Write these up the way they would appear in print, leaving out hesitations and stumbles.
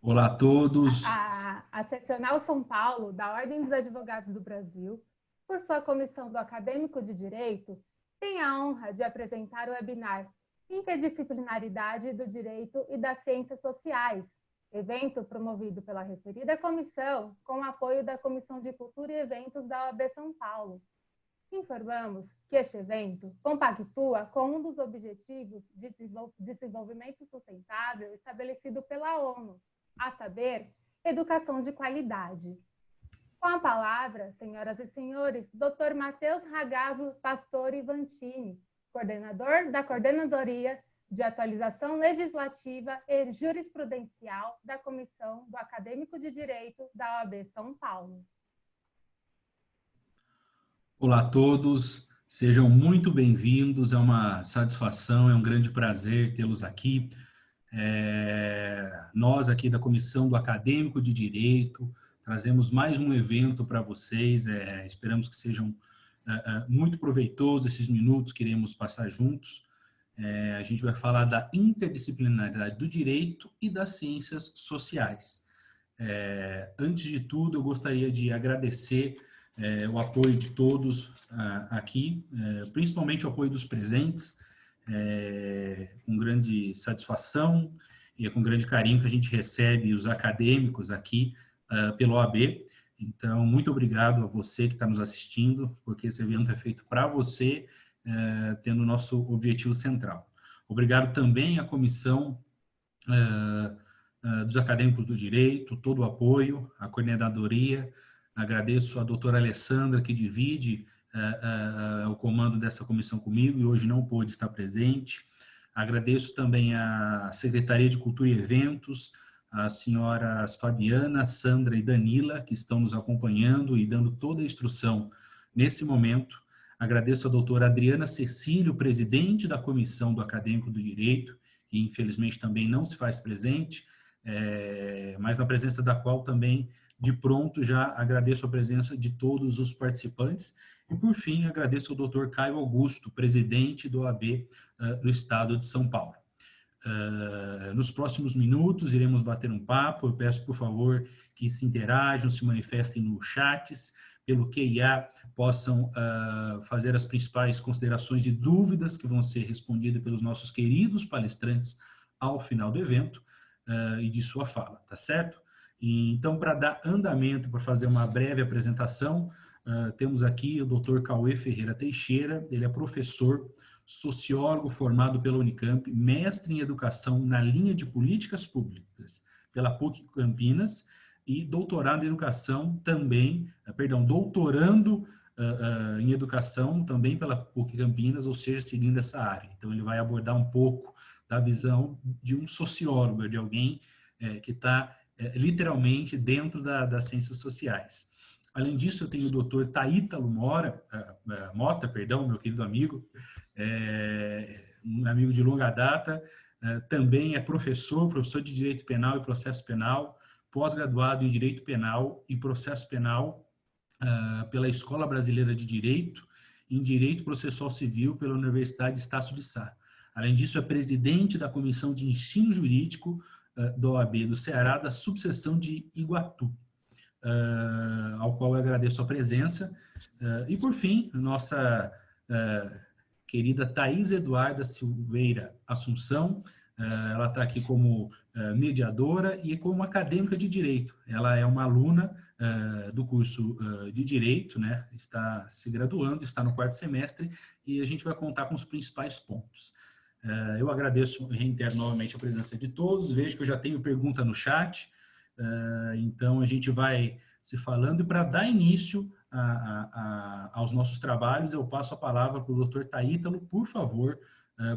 Olá a todos. A Seccional São Paulo, da Ordem dos Advogados do Brasil, por sua comissão do Acadêmico de Direito, tem a honra de apresentar o webinar Interdisciplinaridade do Direito e das Ciências Sociais, evento promovido pela referida comissão com o apoio da Comissão de Cultura e Eventos da OAB São Paulo. Informamos que este evento compactua com um dos objetivos de desenvolvimento sustentável estabelecido pela ONU, a saber, educação de qualidade. Com a palavra, senhoras e senhores, Dr. Matheus Ragazzo Pastore Vantini, coordenador da Coordenadoria de Atualização Legislativa e Jurisprudencial da Comissão do Acadêmico de Direito da OAB São Paulo. Olá a todos, sejam muito bem-vindos, é uma satisfação, é um grande prazer tê-los aqui. Nós aqui da Comissão do Acadêmico de Direito trazemos mais um evento para vocês, esperamos que sejam muito proveitosos esses minutos que iremos passar juntos. A gente vai falar da interdisciplinaridade do direito e das ciências sociais. Antes de tudo, eu gostaria de agradecer o apoio de todos aqui, principalmente o apoio dos presentes, com grande satisfação e com grande carinho que a gente recebe os acadêmicos aqui pela OAB. Então, muito obrigado a você que está nos assistindo, porque esse evento é feito para você, tendo o nosso objetivo central. Obrigado também à comissão dos acadêmicos do direito, todo o apoio, a coordenadoria. Agradeço a doutora Alessandra, que divide o comando dessa comissão comigo e hoje não pôde estar presente. Agradeço também a Secretaria de Cultura e Eventos, as senhoras Fabiana, Sandra e Danila, que estão nos acompanhando e dando toda a instrução nesse momento. Agradeço a doutora Adriana Cecílio, presidente da Comissão do Acadêmico do Direito, que infelizmente também não se faz presente, mas na presença da qual também, de pronto, já agradeço a presença de todos os participantes. E, por fim, agradeço ao doutor Caio Augusto, presidente do OAB do Estado de São Paulo. Nos próximos minutos, iremos bater um papo. Eu peço, por favor, que se interajam, se manifestem nos chats, pelo QIA possam fazer as principais considerações e dúvidas que vão ser respondidas pelos nossos queridos palestrantes ao final do evento e de sua fala, tá certo? Então, para dar andamento, para fazer uma breve apresentação, temos aqui o Dr. Cauê Ferreira Teixeira. Ele é professor, sociólogo formado pela Unicamp, mestre em educação na linha de políticas públicas pela PUC Campinas e doutorado em educação também, doutorando em educação também pela PUC Campinas, ou seja, seguindo essa área. Então, ele vai abordar um pouco da visão de um sociólogo, de alguém que está literalmente dentro das ciências sociais. Além disso, eu tenho o Dr. Taítalo Mota, meu querido amigo, um amigo de longa data, também é professor de Direito Penal e Processo Penal, pós-graduado em Direito Penal e Processo Penal pela Escola Brasileira de Direito, em Direito Processual Civil pela Universidade Estácio de Sá. Além disso, é presidente da Comissão de Ensino Jurídico da OAB do Ceará, da subseção de Iguatu, ao qual eu agradeço a presença. E, por fim, nossa querida Thaís Eduarda Silveira Assunção, ela está aqui como mediadora e como acadêmica de Direito. Ela é uma aluna do curso de Direito, né? Está se graduando, está no 4º semestre, e a gente vai contar com os principais pontos. Eu agradeço, reitero novamente a presença de todos. Vejo que eu já tenho pergunta no chat, então a gente vai se falando. E para dar início aos nossos trabalhos, eu passo a palavra para o Dr. Taítalo, por favor,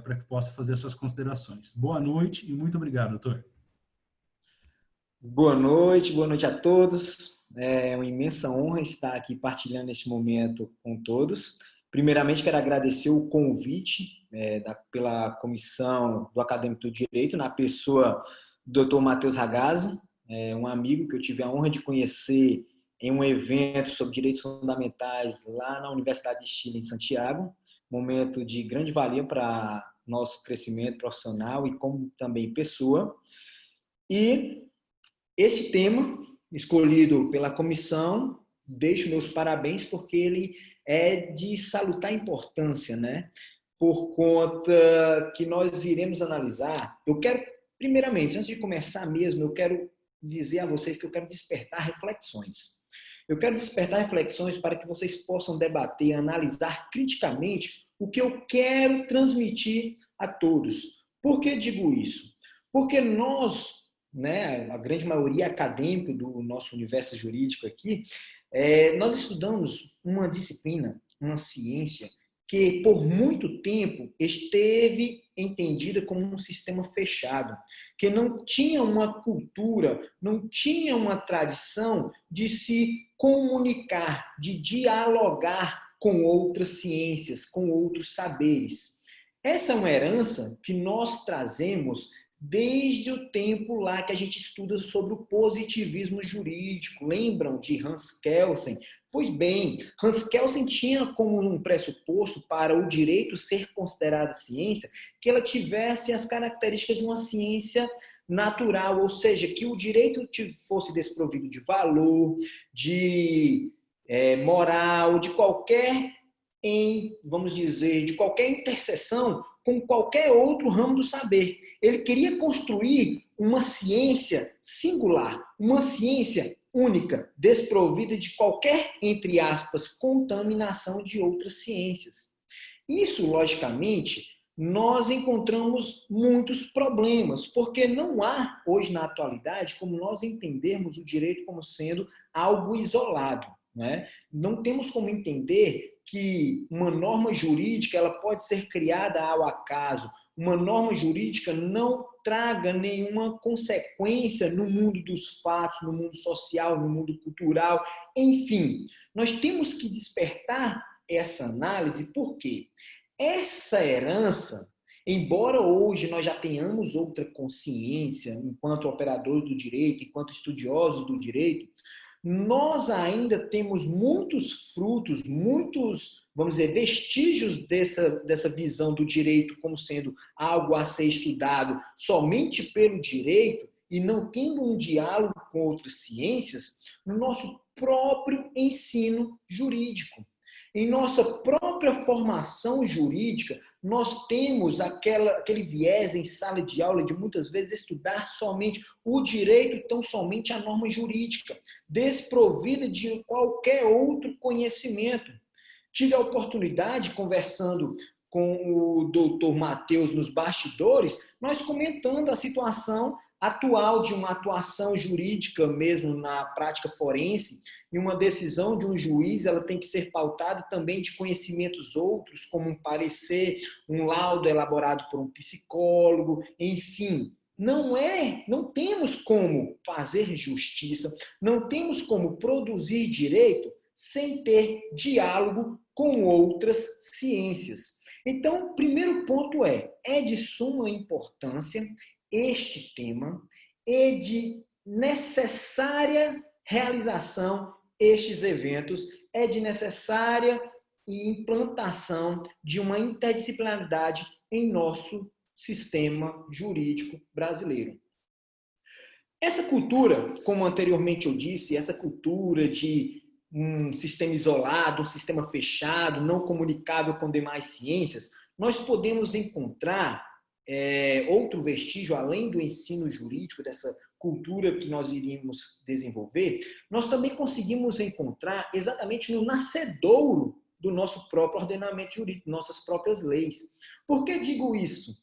para que possa fazer as suas considerações. Boa noite e muito obrigado, doutor. Boa noite a todos. É uma imensa honra estar aqui partilhando esse momento com todos. Primeiramente, quero agradecer o convite pela Comissão do Acadêmico do Direito, na pessoa do Dr. Matheus Ragazzo, um amigo que eu tive a honra de conhecer em um evento sobre direitos fundamentais lá na Universidade de Chile, em Santiago. Momento de grande valia para nosso crescimento profissional e como também pessoa. E Este tema, escolhido pela comissão, deixo meus parabéns porque ele é de salutar importância, né? Por conta que nós iremos analisar. Eu quero, primeiramente, antes de começar mesmo, eu quero dizer a vocês que eu quero despertar reflexões. Eu quero despertar reflexões para que vocês possam debater, analisar criticamente o que eu quero transmitir a todos. Por que digo isso? Porque nós, né, a grande maioria acadêmica do nosso universo jurídico aqui, nós estudamos uma disciplina, uma ciência, que por muito tempo esteve entendida como um sistema fechado, que não tinha uma cultura, não tinha uma tradição de se comunicar, de dialogar com outras ciências, com outros saberes. Essa é uma herança que nós trazemos desde o tempo lá que a gente estuda sobre o positivismo jurídico. Lembram de Hans Kelsen? Pois bem, Hans Kelsen tinha como um pressuposto para o direito ser considerado ciência que ela tivesse as características de uma ciência natural, ou seja, que o direito fosse desprovido de valor, de moral, de qualquer, vamos dizer, de qualquer interseção com qualquer outro ramo do saber. Ele queria construir uma ciência singular, uma ciência única, desprovida de qualquer, entre aspas, contaminação de outras ciências. Isso, logicamente, nós encontramos muitos problemas, porque não há, hoje na atualidade, como nós entendermos o direito como sendo algo isolado, né? Não temos como entender que uma norma jurídica ela pode ser criada ao acaso, uma norma jurídica não traga nenhuma consequência no mundo dos fatos, no mundo social, no mundo cultural, enfim. Nós temos que despertar essa análise, porque essa herança, embora hoje nós já tenhamos outra consciência, enquanto operadores do direito, enquanto estudiosos do direito, nós ainda temos muitos frutos, muitos, vamos dizer, vestígios dessa visão do direito como sendo algo a ser estudado somente pelo direito e não tendo um diálogo com outras ciências no nosso próprio ensino jurídico. Em nossa própria formação jurídica, nós temos aquele viés em sala de aula de muitas vezes estudar somente o direito, tão somente a norma jurídica, desprovida de qualquer outro conhecimento. Tive a oportunidade, conversando com o doutor Matheus nos bastidores, nós comentando a situação atual de uma atuação jurídica mesmo na prática forense, e uma decisão de um juiz ela tem que ser pautada também de conhecimentos outros, como um parecer, um laudo elaborado por um psicólogo, enfim. Não temos como fazer justiça, não temos como produzir direito sem ter diálogo com outras ciências. Então, o primeiro ponto é de suma importância este tema e de necessária realização estes eventos, é de necessária implantação de uma interdisciplinaridade em nosso sistema jurídico brasileiro. Essa cultura, como anteriormente eu disse, essa cultura de um sistema isolado, um sistema fechado, não comunicável com demais ciências, nós podemos encontrar outro vestígio, além do ensino jurídico, dessa cultura que nós iríamos desenvolver, nós também conseguimos encontrar exatamente no nascedouro do nosso próprio ordenamento jurídico, nossas próprias leis. Por que digo isso?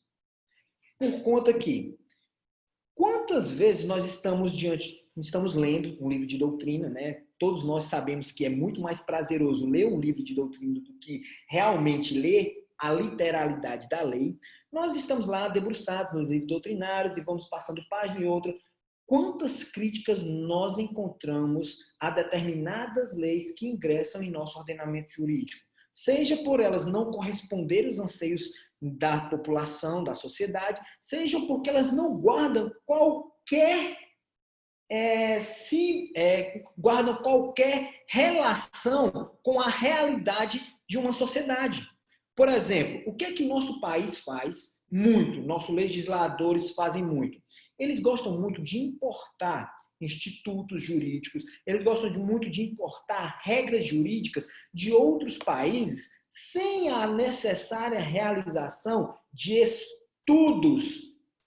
Por conta que, quantas vezes nós estamos lendo um livro de doutrina, né? Todos nós sabemos que é muito mais prazeroso ler um livro de doutrina do que realmente ler a literalidade da lei. Nós estamos lá debruçados nos livros doutrinários e vamos passando página e outra. Quantas críticas nós encontramos a determinadas leis que ingressam em nosso ordenamento jurídico? Seja por elas não corresponderem aos anseios da população, da sociedade, seja porque elas não guardam qualquer relação com a realidade de uma sociedade. Por exemplo, o que é que nosso país faz muito, nossos legisladores fazem muito? Eles gostam muito de importar institutos jurídicos, eles gostam muito de importar regras jurídicas de outros países sem a necessária realização de estudos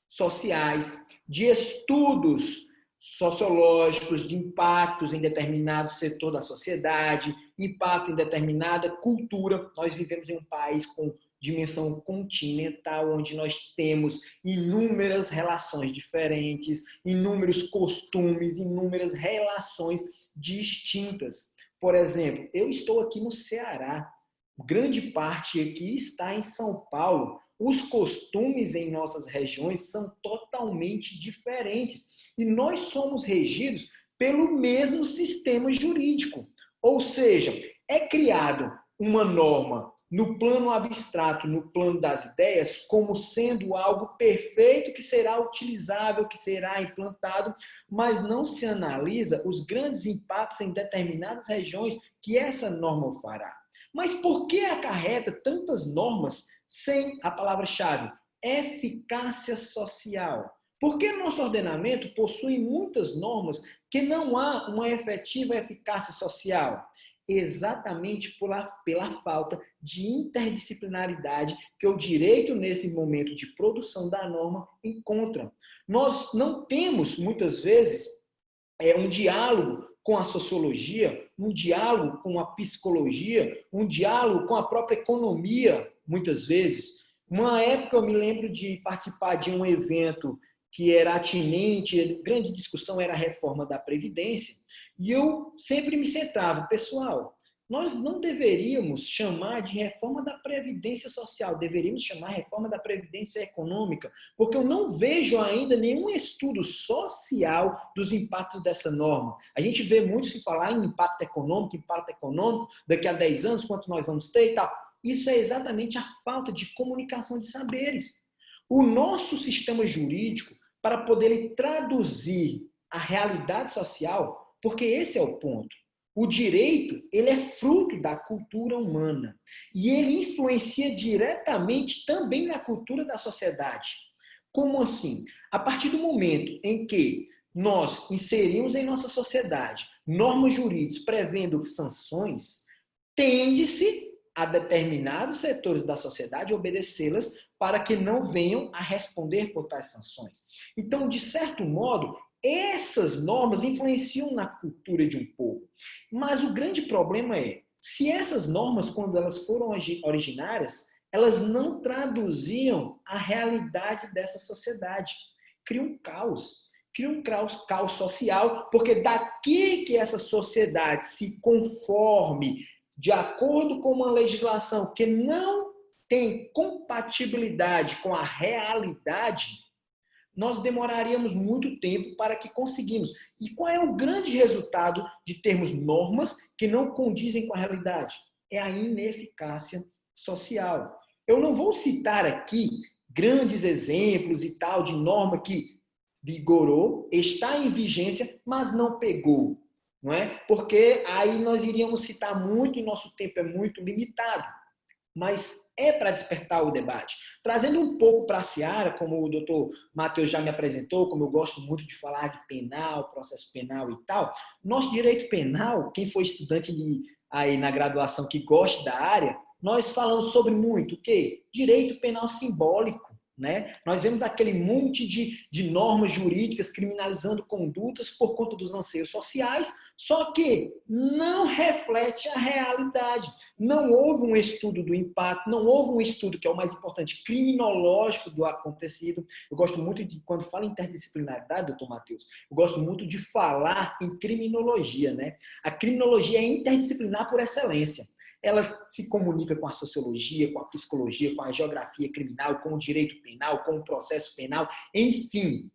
sociais, de estudos sociológicos, de impactos em determinado setor da sociedade, impacto em determinada cultura. Nós vivemos em um país com dimensão continental, onde nós temos inúmeras relações diferentes, inúmeros costumes, inúmeras relações distintas. Por exemplo, eu estou aqui no Ceará, grande parte aqui está em São Paulo. Os costumes em nossas regiões são totalmente diferentes e nós somos regidos pelo mesmo sistema jurídico. Ou seja, é criado uma norma no plano abstrato, no plano das ideias, como sendo algo perfeito que será utilizável, que será implantado, mas não se analisa os grandes impactos em determinadas regiões que essa norma fará. Mas por que acarreta tantas normas sem a palavra-chave? Eficácia social. Por que nosso ordenamento possui muitas normas que não há uma efetiva eficácia social? Exatamente pela falta de interdisciplinaridade que o direito, nesse momento de produção da norma, encontra. Nós não temos, muitas vezes, um diálogo com a sociologia, um diálogo com a psicologia, um diálogo com a própria economia, muitas vezes. Uma época eu me lembro de participar de um evento que era atinente, a grande discussão era a reforma da Previdência, e eu sempre me centrava, pessoal, nós não deveríamos chamar de reforma da Previdência Social, deveríamos chamar reforma da Previdência Econômica, porque eu não vejo ainda nenhum estudo social dos impactos dessa norma. A gente vê muito se falar em impacto econômico, daqui a 10 anos, quanto nós vamos ter e tal. Isso é exatamente a falta de comunicação de saberes. O nosso sistema jurídico, para poder traduzir a realidade social, porque esse é o ponto. O direito, ele é fruto da cultura humana e ele influencia diretamente também na cultura da sociedade. Como assim? A partir do momento em que nós inserimos em nossa sociedade normas jurídicas prevendo sanções, tende-se a determinados setores da sociedade obedecê-las para que não venham a responder por tais sanções. Então, de certo modo, essas normas influenciam na cultura de um povo. Mas o grande problema é, se essas normas, quando elas foram originárias, elas não traduziam a realidade dessa sociedade. Cria um caos social, porque daqui que essa sociedade se conforme de acordo com uma legislação que não tem compatibilidade com a realidade, nós demoraríamos muito tempo para que conseguimos. E qual é o grande resultado de termos normas que não condizem com a realidade? É a ineficácia social. Eu não vou citar aqui grandes exemplos e tal de norma que vigorou, está em vigência, mas não pegou. Não é? Porque aí nós iríamos citar muito e nosso tempo é muito limitado. Mas é para despertar o debate. Trazendo um pouco para a seara, como o doutor Matheus já me apresentou, como eu gosto muito de falar de penal, processo penal e tal, nosso direito penal, quem for estudante aí na graduação que goste da área, nós falamos sobre muito o quê? Direito penal simbólico. Né? Nós vemos aquele monte de normas jurídicas criminalizando condutas por conta dos anseios sociais, só que não reflete a realidade. Não houve um estudo do impacto, não houve um estudo, que é o mais importante, criminológico do acontecido. Eu gosto muito de, quando falo em interdisciplinaridade, doutor Matheus, eu gosto muito de falar em criminologia. Né? A criminologia é interdisciplinar por excelência. Ela se comunica com a sociologia, com a psicologia, com a geografia criminal, com o direito penal, com o processo penal, enfim.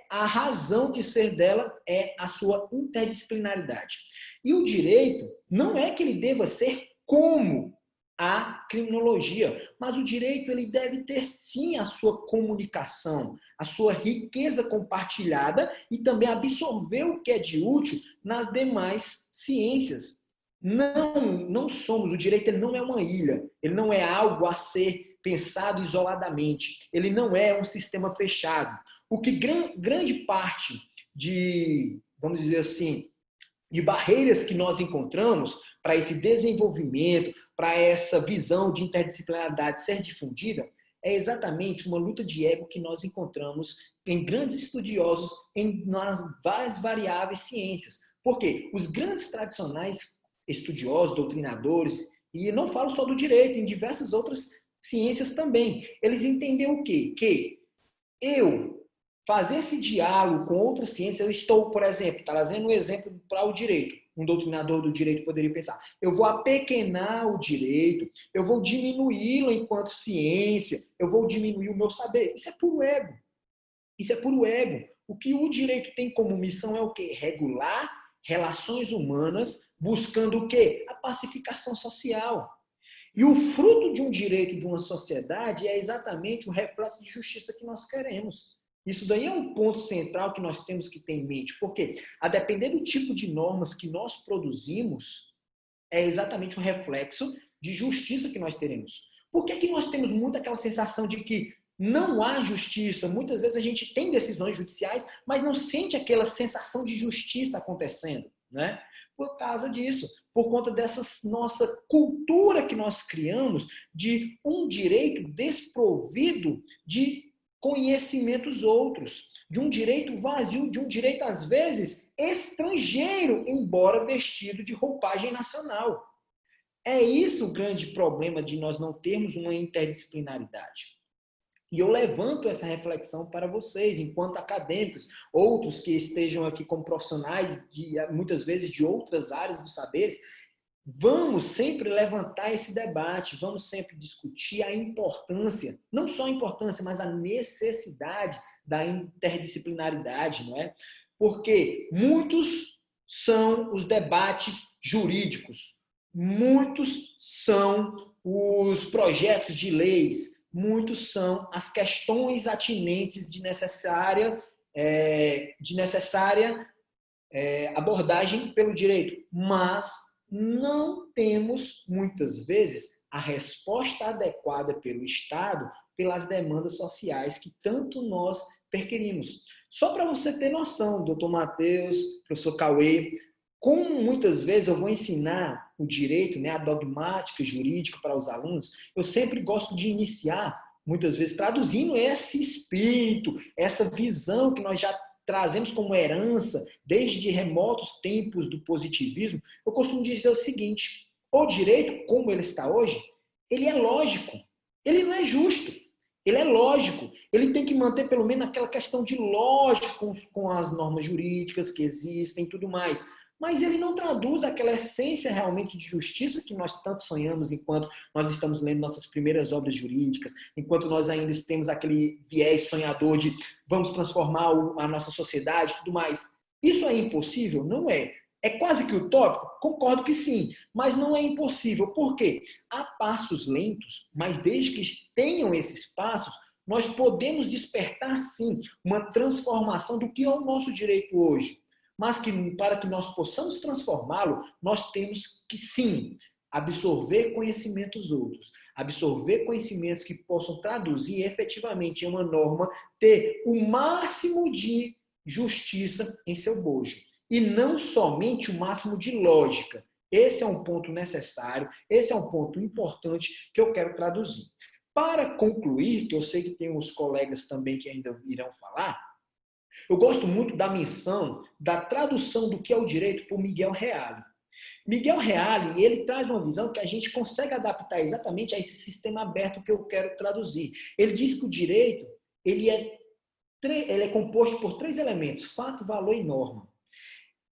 A razão de ser dela é a sua interdisciplinaridade. E o direito não é que ele deva ser como a criminologia, mas o direito ele deve ter sim a sua comunicação, a sua riqueza compartilhada e também absorver o que é de útil nas demais ciências. Não somos, o direito ele não é uma ilha, ele não é algo a ser pensado isoladamente, ele não é um sistema fechado. O que grande parte vamos dizer assim, de barreiras que nós encontramos para esse desenvolvimento, para essa visão de interdisciplinaridade ser difundida, é exatamente uma luta de ego que nós encontramos em grandes estudiosos nas várias variáveis ciências. Por quê? Os grandes tradicionais estudiosos, doutrinadores, e não falo só do direito, em diversas outras ciências também, eles entendem o quê? Que eu fazer esse diálogo com outras ciências, eu estou, por exemplo, trazendo um exemplo para o direito. Um doutrinador do direito poderia pensar, eu vou apequenar o direito, eu vou diminuí-lo enquanto ciência, eu vou diminuir o meu saber. Isso é puro ego. Isso é puro ego. O que o direito tem como missão é o quê? Regular relações humanas, buscando o quê? A pacificação social. E o fruto de um direito de uma sociedade é exatamente o reflexo de justiça que nós queremos. Isso daí é um ponto central que nós temos que ter em mente, porque a depender do tipo de normas que nós produzimos, é exatamente o reflexo de justiça que nós teremos. Por que nós temos muito aquela sensação de que não há justiça? Muitas vezes a gente tem decisões judiciais, mas não sente aquela sensação de justiça acontecendo, né? Por causa disso, por conta dessa nossa cultura que nós criamos de um direito desprovido de conhecimentos outros, de um direito vazio, de um direito, às vezes, estrangeiro, embora vestido de roupagem nacional. É isso o grande problema de nós não termos uma interdisciplinaridade. E eu levanto essa reflexão para vocês, enquanto acadêmicos, outros que estejam aqui como profissionais, muitas vezes de outras áreas dos saberes, vamos sempre levantar esse debate, vamos sempre discutir a importância, não só a importância, mas a necessidade da interdisciplinaridade, não é? Porque muitos são os debates jurídicos, muitos são os projetos de leis, muitos são as questões atinentes de necessária abordagem pelo direito, mas não temos, muitas vezes, a resposta adequada pelo Estado pelas demandas sociais que tanto nós requerimos. Só para você ter noção, doutor Matheus, professor Cauê, como muitas vezes eu vou ensinar o direito, né, a dogmática jurídica para os alunos, eu sempre gosto de iniciar, muitas vezes, traduzindo esse espírito, essa visão que nós já trazemos como herança desde remotos tempos do positivismo. Eu costumo dizer o seguinte: o direito, como ele está hoje, ele é lógico, ele não é justo, ele é lógico, ele tem que manter pelo menos aquela questão de lógica com as normas jurídicas que existem e tudo mais. Mas ele não traduz aquela essência realmente de justiça que nós tanto sonhamos enquanto nós estamos lendo nossas primeiras obras jurídicas, enquanto nós ainda temos aquele viés sonhador de vamos transformar a nossa sociedade e tudo mais. Isso é impossível? Não é. É quase que utópico? Concordo que sim, mas não é impossível. Por quê? Há passos lentos, mas desde que tenham esses passos, nós podemos despertar, sim, uma transformação do que é o nosso direito hoje. Mas que para que nós possamos transformá-lo, nós temos que, sim, absorver conhecimentos outros, absorver conhecimentos que possam traduzir efetivamente em uma norma, ter o máximo de justiça em seu bojo, e não somente o máximo de lógica. Esse é um ponto necessário, esse é um ponto importante que eu quero traduzir. Para concluir, que eu sei que tem uns colegas também que ainda irão falar, eu gosto muito da menção, da tradução do que é o direito por Miguel Reale. Miguel Reale, ele traz uma visão que a gente consegue adaptar exatamente a esse sistema aberto que eu quero traduzir. Ele diz que o direito ele é composto por 3 elementos: fato, valor e norma.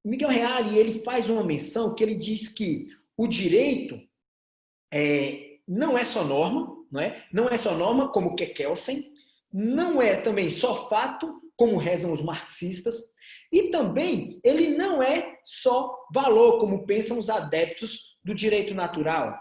Miguel Reale, ele faz uma menção que ele diz que o direito não é só norma, não é só norma, como que Kelsen, não é também só fato, como rezam os marxistas, e também ele não é só valor, como pensam os adeptos do direito natural.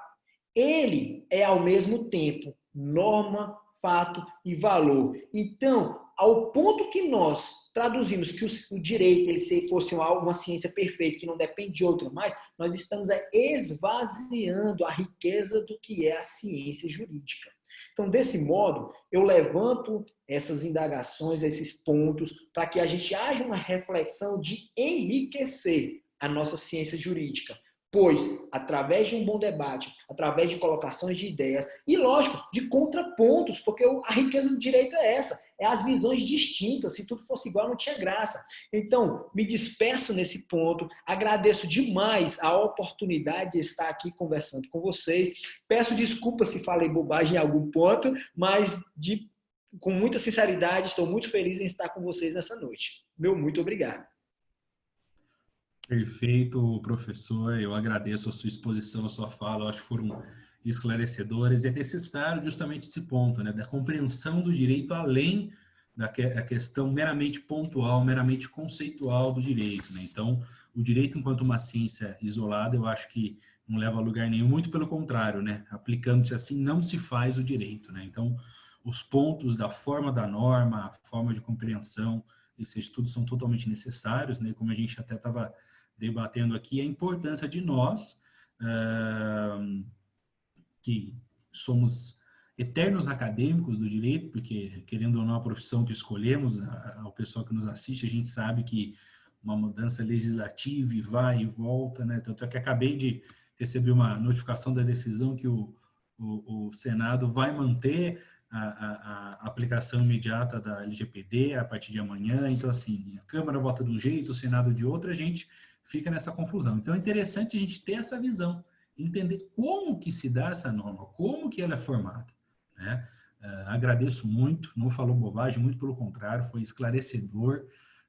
Ele é, ao mesmo tempo, norma, fato e valor. Então, ao ponto que nós traduzimos que o direito ele fosse uma ciência perfeita, que não depende de outra mais, nós estamos esvaziando a riqueza do que é a ciência jurídica. Então, desse modo, eu levanto essas indagações, esses pontos, para que a gente haja uma reflexão de enriquecer a nossa ciência jurídica. Pois, através de um bom debate, através de colocações de ideias, e lógico, de contrapontos, porque a riqueza do direito é essa, é as visões distintas, se tudo fosse igual não tinha graça. Então, me despeço nesse ponto, agradeço demais a oportunidade de estar aqui conversando com vocês, peço desculpa se falei bobagem em algum ponto, mas com muita sinceridade, estou muito feliz em estar com vocês nessa noite. Meu muito obrigado. Perfeito, professor. Eu agradeço a sua exposição, a sua fala. Eu acho que foram esclarecedoras. E é necessário justamente esse ponto, né, da compreensão do direito além da questão meramente pontual, meramente conceitual do direito, né? Então, o direito enquanto uma ciência isolada, eu acho que não leva a lugar nenhum, muito pelo contrário, né? Aplicando-se assim, não se faz o direito, né? Então, os pontos da forma da norma, a forma de compreensão, esses estudos são totalmente necessários, né? Como a gente até estava debatendo aqui, a importância de nós, que somos eternos acadêmicos do direito, porque, querendo ou não, a profissão que escolhemos, ao pessoal que nos assiste, a gente sabe que uma mudança legislativa e vai e volta, né? Tanto é que acabei de receber uma notificação da decisão que o Senado vai manter a aplicação imediata da LGPD a partir de amanhã. Então, assim, a Câmara vota de um jeito, o Senado de outro, a gente fica nessa confusão. Então, é interessante a gente ter essa visão, entender como que se dá essa norma, como que ela é formada, né? Agradeço muito, não falou bobagem, muito pelo contrário, foi esclarecedor,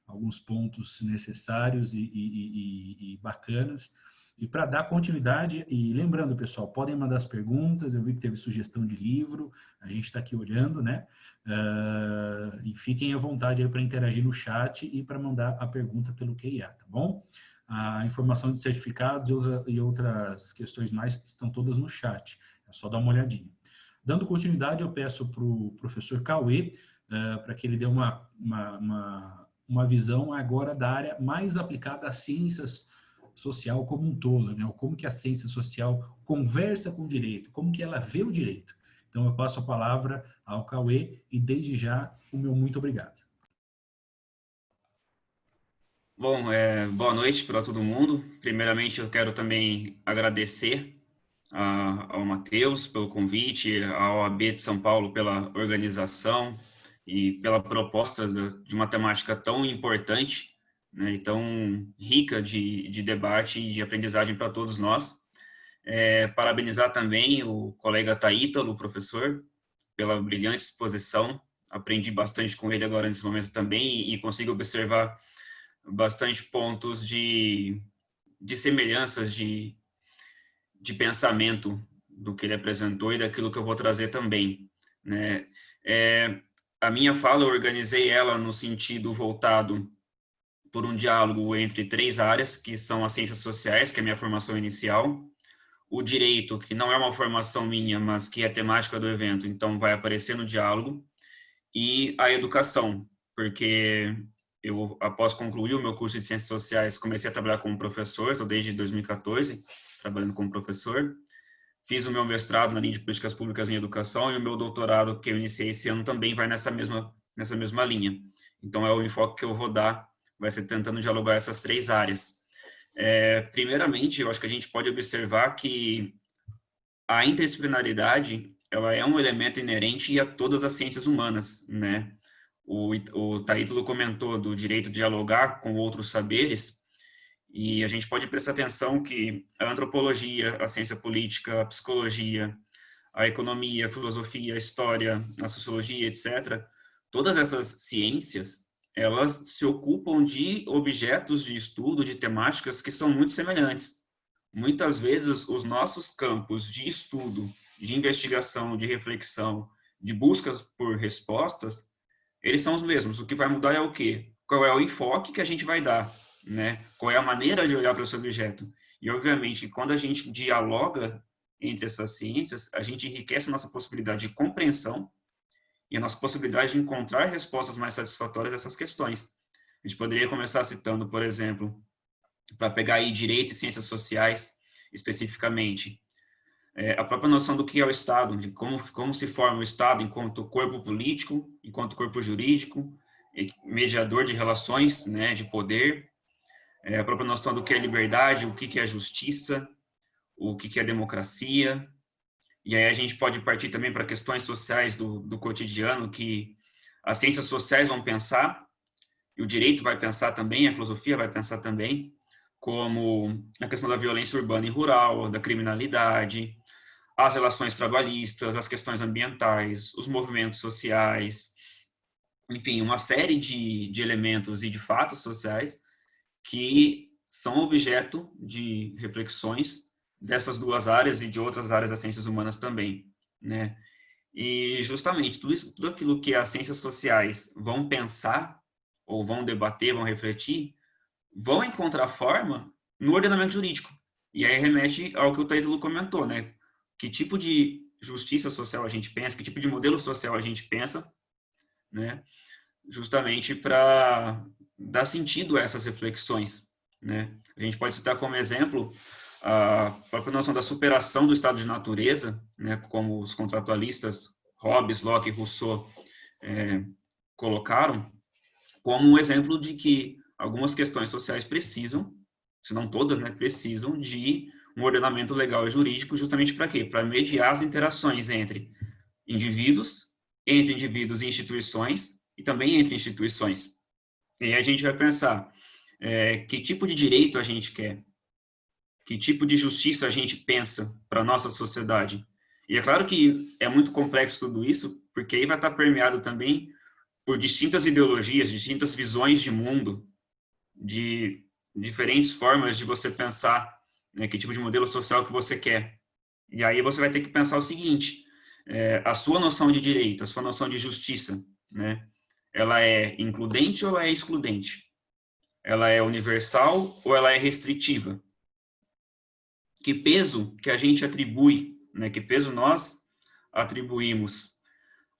alguns pontos necessários e bacanas. E para dar continuidade, e lembrando, pessoal, podem mandar as perguntas, eu vi que teve sugestão de livro, a gente está aqui olhando, né? E fiquem à vontade aí para interagir no chat e para mandar a pergunta pelo QIA, tá bom? A informação de certificados e outras questões mais estão todas no chat, é só dar uma olhadinha. Dando continuidade, eu peço para o professor Cauê, para que ele dê uma visão agora da área mais aplicada às ciências social como um todo, né? Como que a ciência social conversa com o direito, como que ela vê o direito. Então, eu passo a palavra ao Cauê e, desde já, o meu muito obrigado. Bom, boa noite para todo mundo. Primeiramente, eu quero também agradecer ao Matheus pelo convite, à OAB de São Paulo pela organização e pela proposta de uma temática tão importante, né, e tão rica de debate e de aprendizagem para todos nós. Parabenizar também o colega Taítalo, o professor, pela brilhante exposição. Aprendi bastante com ele agora nesse momento também e consigo observar bastante pontos de semelhanças de pensamento do que ele apresentou e daquilo que eu vou trazer também, né? A minha fala, eu organizei ela no sentido voltado por um diálogo entre três áreas, que são as ciências sociais, que é a minha formação inicial, o direito, que não é uma formação minha, mas que é temática do evento, então vai aparecer no diálogo, e a educação, porque eu, após concluir o meu curso de Ciências Sociais, comecei a trabalhar como professor, estou desde 2014 trabalhando como professor. Fiz o meu mestrado na linha de Políticas Públicas em Educação e o meu doutorado, que eu iniciei esse ano, também vai nessa mesma linha. Então, é o enfoque que eu vou dar, vai ser tentando dialogar essas três áreas. Primeiramente, eu acho que a gente pode observar que a interdisciplinaridade, ela é um elemento inerente a todas as ciências humanas, né? O Taítalo comentou do direito de dialogar com outros saberes, e a gente pode prestar atenção que a antropologia, a ciência política, a psicologia, a economia, a filosofia, a história, a sociologia, etc., todas essas ciências, elas se ocupam de objetos de estudo, de temáticas que são muito semelhantes. Muitas vezes, os nossos campos de estudo, de investigação, de reflexão, de buscas por respostas, eles são os mesmos. O que vai mudar é o quê? Qual é o enfoque que a gente vai dar, né? Qual é a maneira de olhar para esse objeto? E, obviamente, quando a gente dialoga entre essas ciências, a gente enriquece a nossa possibilidade de compreensão e a nossa possibilidade de encontrar respostas mais satisfatórias a essas questões. A gente poderia começar citando, por exemplo, para pegar aí direito e ciências sociais, especificamente, a própria noção do que é o Estado, de como se forma o Estado enquanto corpo político, enquanto corpo jurídico, mediador de relações, né, de poder, a própria noção do que é liberdade, o que é justiça, o que é democracia. E aí a gente pode partir também para questões sociais do cotidiano, que as ciências sociais vão pensar, e o direito vai pensar também, a filosofia vai pensar também, como a questão da violência urbana e rural, da criminalidade, as relações trabalhistas, as questões ambientais, os movimentos sociais, enfim, uma série de elementos e de fatos sociais que são objeto de reflexões dessas duas áreas e de outras áreas das ciências humanas também, né? E justamente tudo aquilo que as ciências sociais vão pensar ou vão debater, vão refletir, vão encontrar forma no ordenamento jurídico. E aí remete ao que o Taítulo comentou, né? Que tipo de justiça social a gente pensa, que tipo de modelo social a gente pensa, né? Justamente para dar sentido a essas reflexões, né? A gente pode citar como exemplo a própria noção da superação do estado de natureza, né? Como os contratualistas Hobbes, Locke e Rousseau colocaram, como um exemplo de que algumas questões sociais precisam, se não todas, né, precisam de um ordenamento legal e jurídico justamente para quê? Para mediar as interações entre indivíduos e instituições e também entre instituições. E aí a gente vai pensar que tipo de direito a gente quer, que tipo de justiça a gente pensa para a nossa sociedade. E é claro que é muito complexo tudo isso, porque aí vai estar permeado também por distintas ideologias, distintas visões de mundo, de diferentes formas de você pensar, né, que tipo de modelo social que você quer. E aí você vai ter que pensar o seguinte, a sua noção de direito, a sua noção de justiça, né, ela é includente ou é excludente? Ela é universal ou ela é restritiva? Que peso que a gente atribui, né, que peso nós atribuímos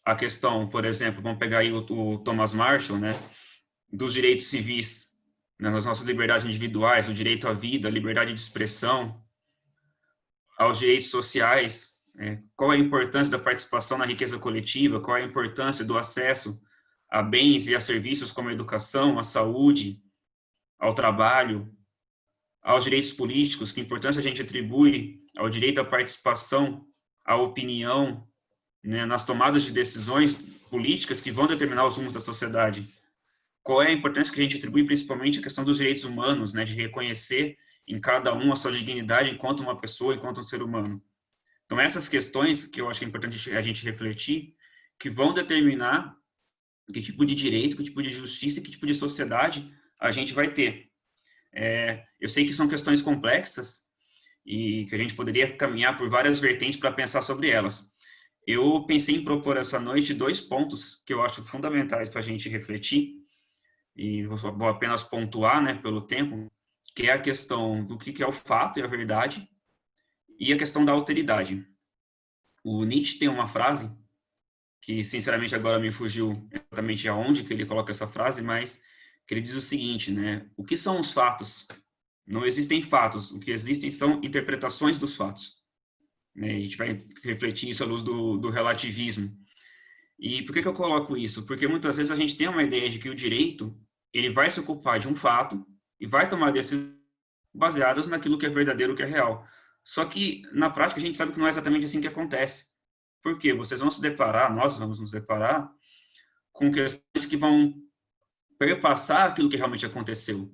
à questão, por exemplo, vamos pegar aí o Thomas Marshall, né, dos direitos civis, né, nas nossas liberdades individuais, o direito à vida, a liberdade de expressão, aos direitos sociais, qual é a importância da participação na riqueza coletiva, qual é a importância do acesso a bens e a serviços como a educação, a saúde, ao trabalho, aos direitos políticos, que importância a gente atribui ao direito à participação, à opinião, né, nas tomadas de decisões políticas que vão determinar os rumos da sociedade. Qual é a importância que a gente atribui principalmente à questão dos direitos humanos, né, de reconhecer em cada um a sua dignidade enquanto uma pessoa, enquanto um ser humano. Então, essas questões que eu acho que é importante a gente refletir, que vão determinar que tipo de direito, que tipo de justiça, que tipo de sociedade a gente vai ter. Eu sei que são questões complexas e que a gente poderia caminhar por várias vertentes para pensar sobre elas. Eu pensei em propor essa noite 2 pontos que eu acho fundamentais para a gente refletir, e vou apenas pontuar, né, pelo tempo, que é a questão do que é o fato e a verdade, e a questão da alteridade. O Nietzsche tem uma frase, que sinceramente agora me fugiu exatamente aonde que ele coloca essa frase, mas que ele diz o seguinte, né, o que são os fatos? Não existem fatos, o que existem são interpretações dos fatos. A gente vai refletir isso à luz do relativismo. E por que eu coloco isso? Porque muitas vezes a gente tem uma ideia de que o direito, ele vai se ocupar de um fato e vai tomar decisões baseadas naquilo que é verdadeiro, que é real. Só que, na prática, a gente sabe que não é exatamente assim que acontece. Por quê? Vocês vão se deparar, nós vamos nos deparar, com questões que vão perpassar aquilo que realmente aconteceu.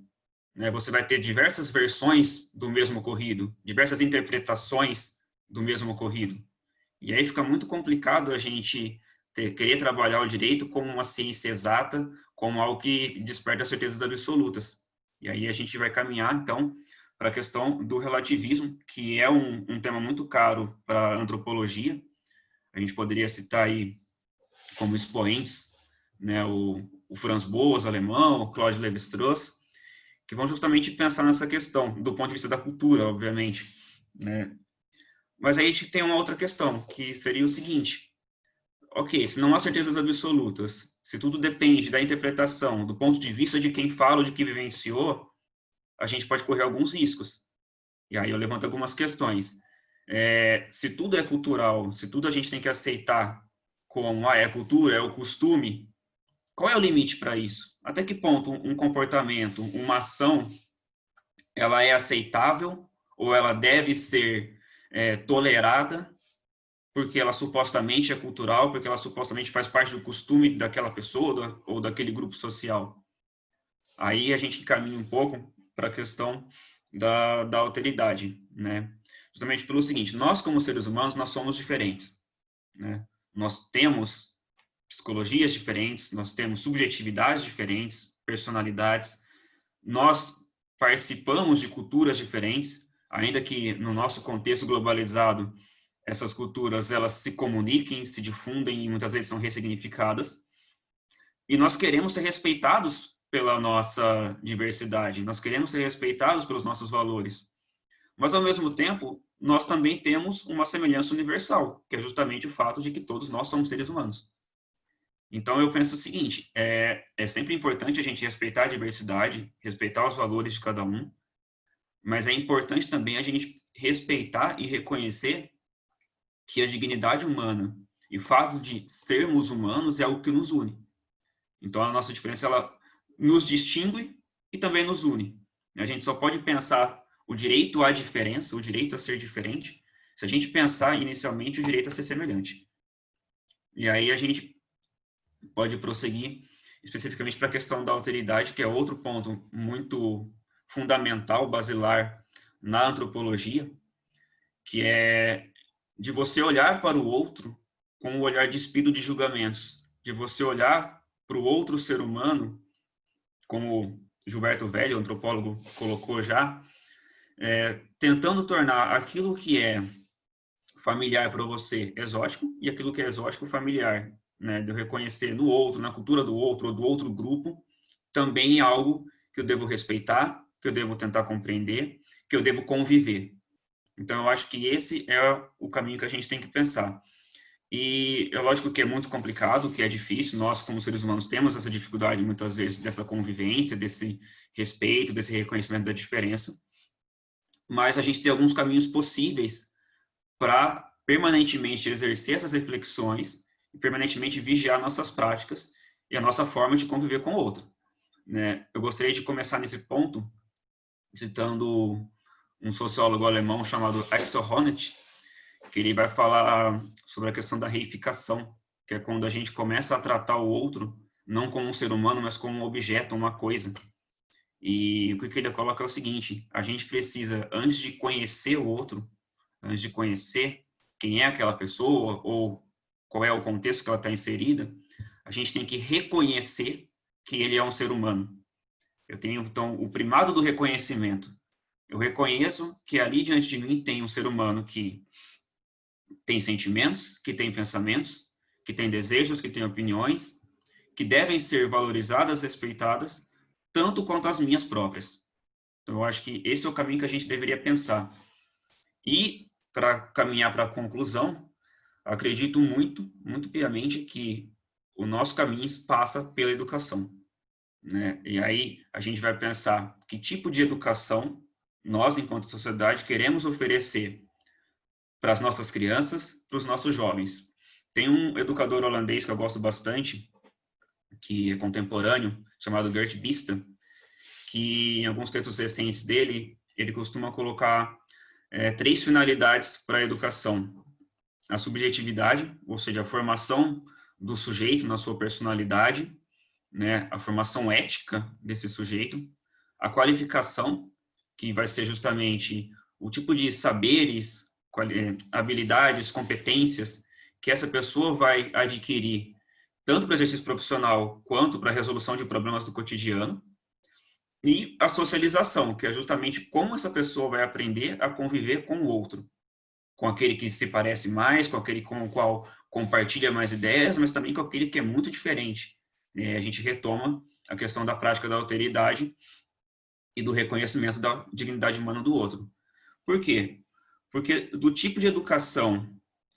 Você vai ter diversas versões do mesmo ocorrido, diversas interpretações do mesmo ocorrido. E aí fica muito complicado a gente querer trabalhar o direito como uma ciência exata, como algo que desperta certezas absolutas. E aí a gente vai caminhar, então, para a questão do relativismo, que é um tema muito caro para a antropologia. A gente poderia citar aí como expoentes, né, o Franz Boas, alemão, o Claude Lévi-Strauss, que vão justamente pensar nessa questão, do ponto de vista da cultura, obviamente, né? Mas aí a gente tem uma outra questão, que seria o seguinte: ok, se não há certezas absolutas, se tudo depende da interpretação, do ponto de vista de quem fala ou de quem vivenciou, a gente pode correr alguns riscos. E aí eu levanto algumas questões. se tudo é cultural, se tudo a gente tem que aceitar como é cultura, é o costume, qual é o limite para isso? Até que ponto um comportamento, uma ação, ela é aceitável ou ela deve ser tolerada porque ela supostamente é cultural, porque ela supostamente faz parte do costume daquela pessoa ou daquele grupo social? Aí a gente caminha um pouco para a questão da alteridade, né? Justamente pelo seguinte, nós como seres humanos, nós somos diferentes, né? Nós temos psicologias diferentes, nós temos subjetividades diferentes, personalidades, nós participamos de culturas diferentes, ainda que no nosso contexto globalizado, essas culturas, elas se comuniquem, se difundem e muitas vezes são ressignificadas, e nós queremos ser respeitados pela nossa diversidade, nós queremos ser respeitados pelos nossos valores. Mas, ao mesmo tempo, nós também temos uma semelhança universal, que é justamente o fato de que todos nós somos seres humanos. Então, eu penso o seguinte, é sempre importante a gente respeitar a diversidade, respeitar os valores de cada um, mas é importante também a gente respeitar e reconhecer que a dignidade humana e o fato de sermos humanos é algo que nos une. Então, a nossa diferença, ela nos distingue e também nos une. A gente só pode pensar o direito à diferença, o direito a ser diferente, se a gente pensar inicialmente o direito a ser semelhante. E aí a gente pode prosseguir especificamente para a questão da alteridade, que é outro ponto muito fundamental, basilar na antropologia, que é de você olhar para o outro com um olhar despido de julgamentos, de você olhar para o outro ser humano, como Gilberto Velho, antropólogo, colocou já, tentando tornar aquilo que é familiar para você exótico e aquilo que é exótico familiar, né? De eu reconhecer no outro, na cultura do outro ou do outro grupo, também é algo que eu devo respeitar, que eu devo tentar compreender, que eu devo conviver. Então, eu acho que esse é o caminho que a gente tem que pensar. E é lógico que é muito complicado, que é difícil, nós como seres humanos temos essa dificuldade muitas vezes dessa convivência, desse respeito, desse reconhecimento da diferença, mas a gente tem alguns caminhos possíveis para permanentemente exercer essas reflexões e permanentemente vigiar nossas práticas e a nossa forma de conviver com o outro, né? Eu gostaria de começar nesse ponto citando um sociólogo alemão chamado Axel Honneth, que ele vai falar sobre a questão da reificação, que é quando a gente começa a tratar o outro não como um ser humano, mas como um objeto, uma coisa. E o que ele coloca é o seguinte: a gente precisa, antes de conhecer o outro, antes de conhecer quem é aquela pessoa ou qual é o contexto que ela está inserida, a gente tem que reconhecer que ele é um ser humano. Eu tenho, então, o primado do reconhecimento. Eu reconheço que ali diante de mim tem um ser humano que tem sentimentos, que tem pensamentos, que tem desejos, que tem opiniões, que devem ser valorizadas, respeitadas, tanto quanto as minhas próprias. Então, eu acho que esse é o caminho que a gente deveria pensar. E, para caminhar para a conclusão, acredito muito, muito piamente que o nosso caminho passa pela educação, né? E aí a gente vai pensar que tipo de educação nós, enquanto sociedade, queremos oferecer para as nossas crianças, para os nossos jovens. Tem um educador holandês que eu gosto bastante, que é contemporâneo, chamado Geert Bista, que em alguns textos recentes dele, ele costuma colocar 3 finalidades para a educação: a subjetividade, ou seja, a formação do sujeito na sua personalidade, né, a formação ética desse sujeito, a qualificação, que vai ser justamente o tipo de saberes, habilidades, competências que essa pessoa vai adquirir, tanto para o exercício profissional quanto para a resolução de problemas do cotidiano, e a socialização, que é justamente como essa pessoa vai aprender a conviver com o outro, com aquele que se parece mais, com aquele com o qual compartilha mais ideias, mas também com aquele que é muito diferente. A gente retoma a questão da prática da alteridade e do reconhecimento da dignidade humana do outro. Por quê? Porque do tipo de educação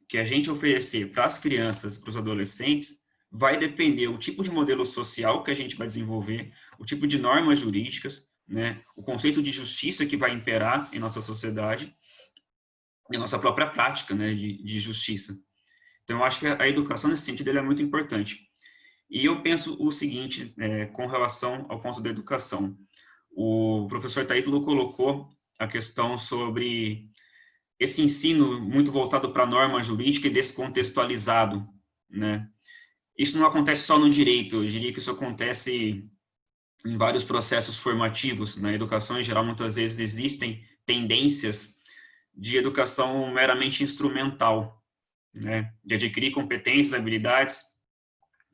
que a gente oferecer para as crianças, para os adolescentes, vai depender o tipo de modelo social que a gente vai desenvolver, o tipo de normas jurídicas, né, o conceito de justiça que vai imperar em nossa sociedade, e a nossa própria prática, né, de justiça. Então, eu acho que a educação, nesse sentido, ela é muito importante. E eu penso o seguinte, com relação ao ponto da educação. O professor Taítalo colocou a questão sobre esse ensino muito voltado para a norma jurídica e descontextualizado, né? Isso não acontece só no direito, eu diria que isso acontece em vários processos formativos. Na educação, em geral, muitas vezes existem tendências de educação meramente instrumental, né? De adquirir competências, habilidades,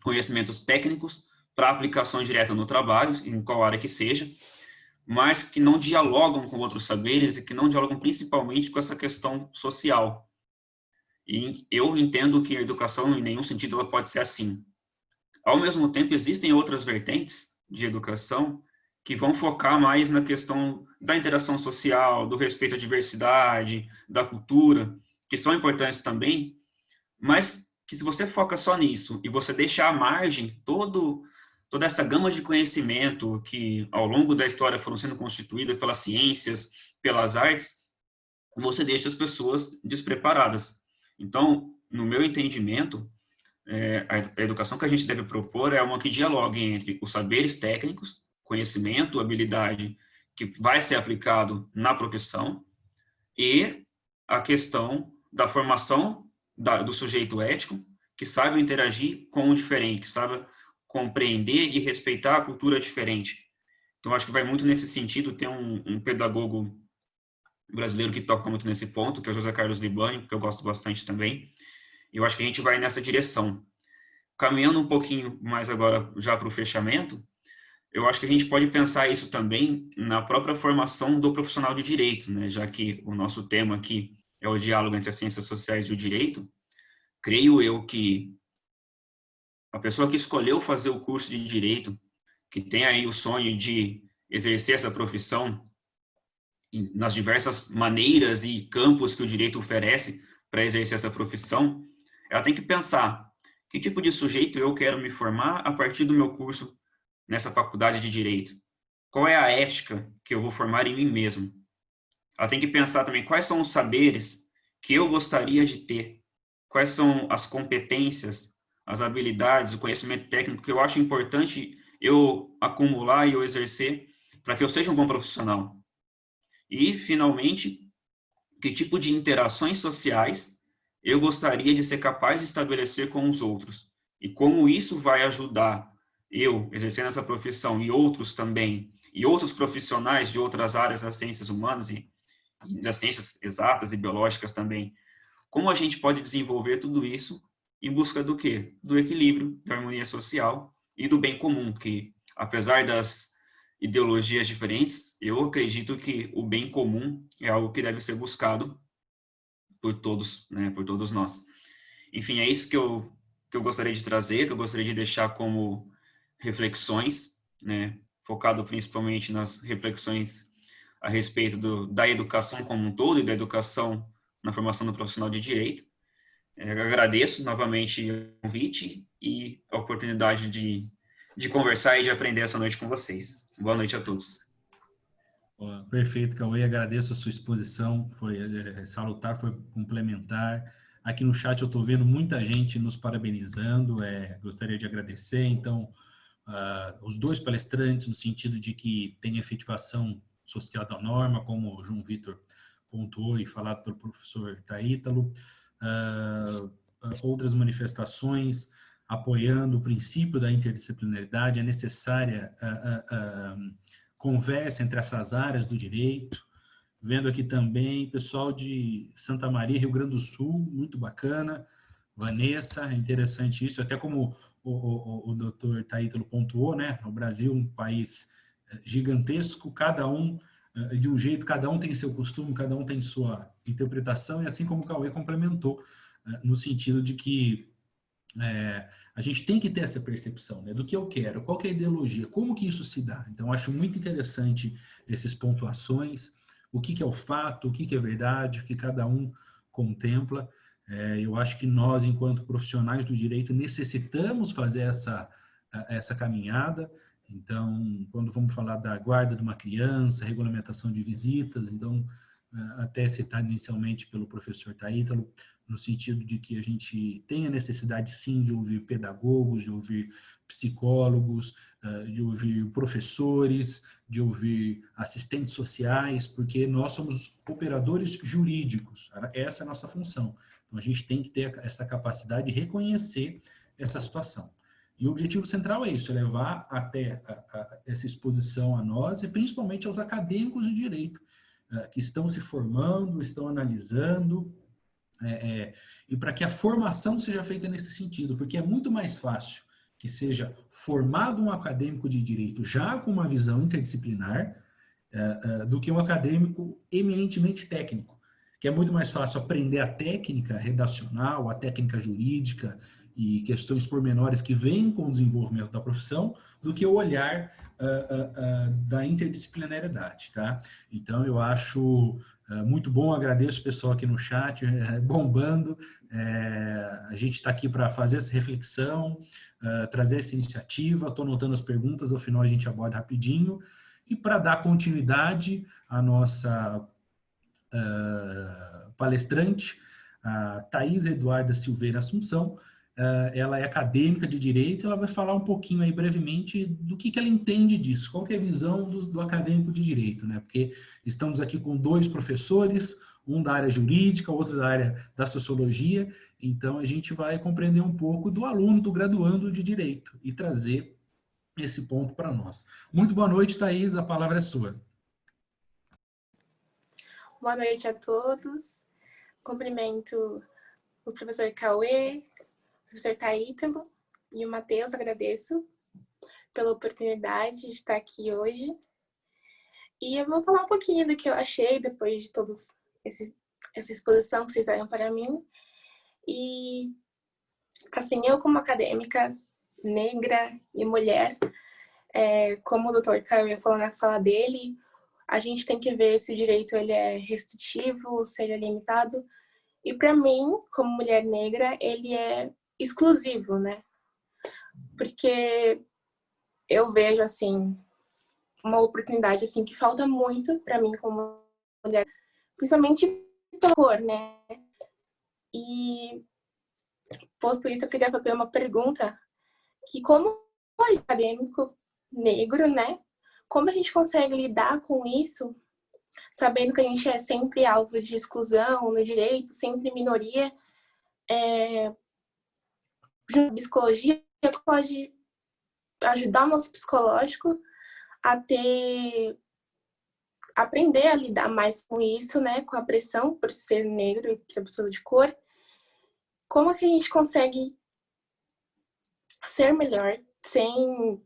conhecimentos técnicos para aplicação direta no trabalho, em qual área que seja, mas que não dialogam com outros saberes e que não dialogam principalmente com essa questão social. E eu entendo que a educação, em nenhum sentido, ela pode ser assim. Ao mesmo tempo, existem outras vertentes de educação que vão focar mais na questão da interação social, do respeito à diversidade, da cultura, que são importantes também, mas que se você foca só nisso e você deixa à margem toda essa gama de conhecimento que ao longo da história foram sendo constituídas pelas ciências, pelas artes, você deixa as pessoas despreparadas. Então, no meu entendimento, a educação que a gente deve propor é uma que dialogue entre os saberes técnicos, conhecimento, habilidade que vai ser aplicado na profissão e a questão da formação do sujeito ético, que saiba interagir com o diferente, que saiba compreender e respeitar a cultura diferente. Então, acho que vai muito nesse sentido. Tem um pedagogo brasileiro que toca muito nesse ponto, que é o José Carlos Libânio, que eu gosto bastante também. E eu acho que a gente vai nessa direção. Caminhando um pouquinho mais agora já para o fechamento, eu acho que a gente pode pensar isso também na própria formação do profissional de direito, né? Já que o nosso tema aqui é o diálogo entre as ciências sociais e o direito. Creio eu que a pessoa que escolheu fazer o curso de direito, que tem aí o sonho de exercer essa profissão nas diversas maneiras e campos que o direito oferece para exercer essa profissão, ela tem que pensar que tipo de sujeito eu quero me formar a partir do meu curso nessa faculdade de direito. Qual é a ética que eu vou formar em mim mesmo? Ela tem que pensar também quais são os saberes que eu gostaria de ter, quais são as competências, as habilidades, o conhecimento técnico que eu acho importante eu acumular e eu exercer para que eu seja um bom profissional. E, finalmente, que tipo de interações sociais eu gostaria de ser capaz de estabelecer com os outros e como isso vai ajudar eu, exercendo essa profissão, e outros também, e outros profissionais de outras áreas das ciências humanas e das ciências exatas e biológicas também. Como a gente pode desenvolver tudo isso em busca do quê? Do equilíbrio, da harmonia social e do bem comum, que, apesar das ideologias diferentes, eu acredito que o bem comum é algo que deve ser buscado por todos, né, por todos nós. Enfim, é isso que eu gostaria de trazer, que eu gostaria de deixar como reflexões, né, focado principalmente nas reflexões a respeito da educação como um todo e da educação na formação do profissional de direito. Eu agradeço novamente o convite e a oportunidade de conversar e de aprender essa noite com vocês. Boa noite a todos. Perfeito, Cauê. Agradeço a sua exposição. Foi salutar, foi complementar. Aqui no chat eu estou vendo muita gente nos parabenizando. Gostaria de agradecer. Então, os dois palestrantes, no sentido de que tem efetivação social da norma, como o João Vitor pontuou e falado pelo professor Taítalo. Outras manifestações apoiando o princípio da interdisciplinaridade, a necessária conversa entre essas áreas do direito. Vendo aqui também pessoal de Santa Maria, Rio Grande do Sul, muito bacana. Vanessa, é interessante isso, até como o doutor Taítalo pontuou, né? O Brasil é um país gigantesco, cada um de um jeito, cada um tem seu costume, cada um tem sua interpretação, e assim como o Cauê complementou, no sentido de que a gente tem que ter essa percepção, né, do que eu quero, qual que é a ideologia, como que isso se dá. Então, acho muito interessante essas pontuações, o que é o fato, o que é verdade, o que cada um contempla. Eu acho que nós, enquanto profissionais do direito, necessitamos fazer essa caminhada. Então, quando vamos falar da guarda de uma criança, regulamentação de visitas, então, até citado inicialmente pelo professor Taítalo, no sentido de que a gente tem a necessidade, sim, de ouvir pedagogos, de ouvir psicólogos, de ouvir professores, de ouvir assistentes sociais, porque nós somos operadores jurídicos, essa é a nossa função. Então, a gente tem que ter essa capacidade de reconhecer essa situação. E o objetivo central é isso, é levar até essa exposição a nós e principalmente aos acadêmicos de direito, que estão se formando, estão analisando, e para que a formação seja feita nesse sentido, porque é muito mais fácil que seja formado um acadêmico de direito já com uma visão interdisciplinar do que um acadêmico eminentemente técnico, que é muito mais fácil aprender a técnica redacional, a técnica jurídica e questões pormenores que vêm com o desenvolvimento da profissão, do que o olhar da interdisciplinariedade, tá? Então, eu acho muito bom, agradeço o pessoal aqui no chat, bombando, a gente está aqui para fazer essa reflexão, trazer essa iniciativa, estou anotando as perguntas, ao final a gente aborda rapidinho, e para dar continuidade à nossa palestrante, a Thaís Eduarda Silveira Assunção, ela é acadêmica de Direito, ela vai falar um pouquinho aí brevemente do que ela entende disso, qual que é a visão do acadêmico de Direito, né? Porque estamos aqui com 2 professores, um da área jurídica, outro da área da sociologia, então a gente vai compreender um pouco do aluno, do graduando de Direito e trazer esse ponto para nós. Muito boa noite, Thaís, a palavra é sua. Boa noite a todos. Cumprimento o professor Cauê, o professor Taítalo e o Matheus, agradeço pela oportunidade de estar aqui hoje. E eu vou falar um pouquinho do que eu achei depois de toda essa exposição que vocês deram para mim. E, assim, eu como acadêmica negra e mulher, como o doutor Cauê falou na fala dele, a gente tem que ver se o direito ele é restritivo, se ele é limitado. E para mim, como mulher negra, ele é exclusivo, né? Porque eu vejo, assim, uma oportunidade, assim, que falta muito para mim como mulher, principalmente pela cor, né? E, posto isso, eu queria fazer uma pergunta, que como acadêmico negro, né? Como a gente consegue lidar com isso, sabendo que a gente é sempre alvo de exclusão no direito, sempre minoria, a psicologia pode ajudar o nosso psicológico a aprender a lidar mais com isso, né? Com a pressão por ser negro e por ser pessoa de cor. Como que a gente consegue ser melhor sem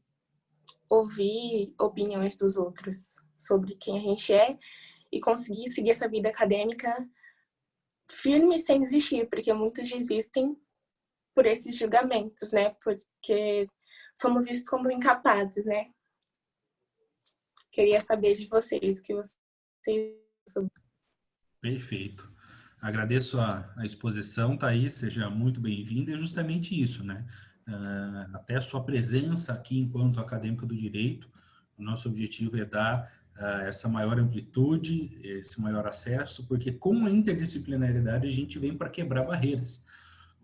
ouvir opiniões dos outros sobre quem a gente é e conseguir seguir essa vida acadêmica firme sem desistir, porque muitos desistem por esses julgamentos, né? Porque somos vistos como incapazes, né? Queria saber de vocês, o que vocês... Perfeito. Agradeço a exposição, Thaís, seja muito bem-vinda. É justamente isso, né? Até a sua presença aqui enquanto acadêmica do direito, o nosso objetivo é dar essa maior amplitude, esse maior acesso, porque com a interdisciplinaridade a gente vem para quebrar barreiras.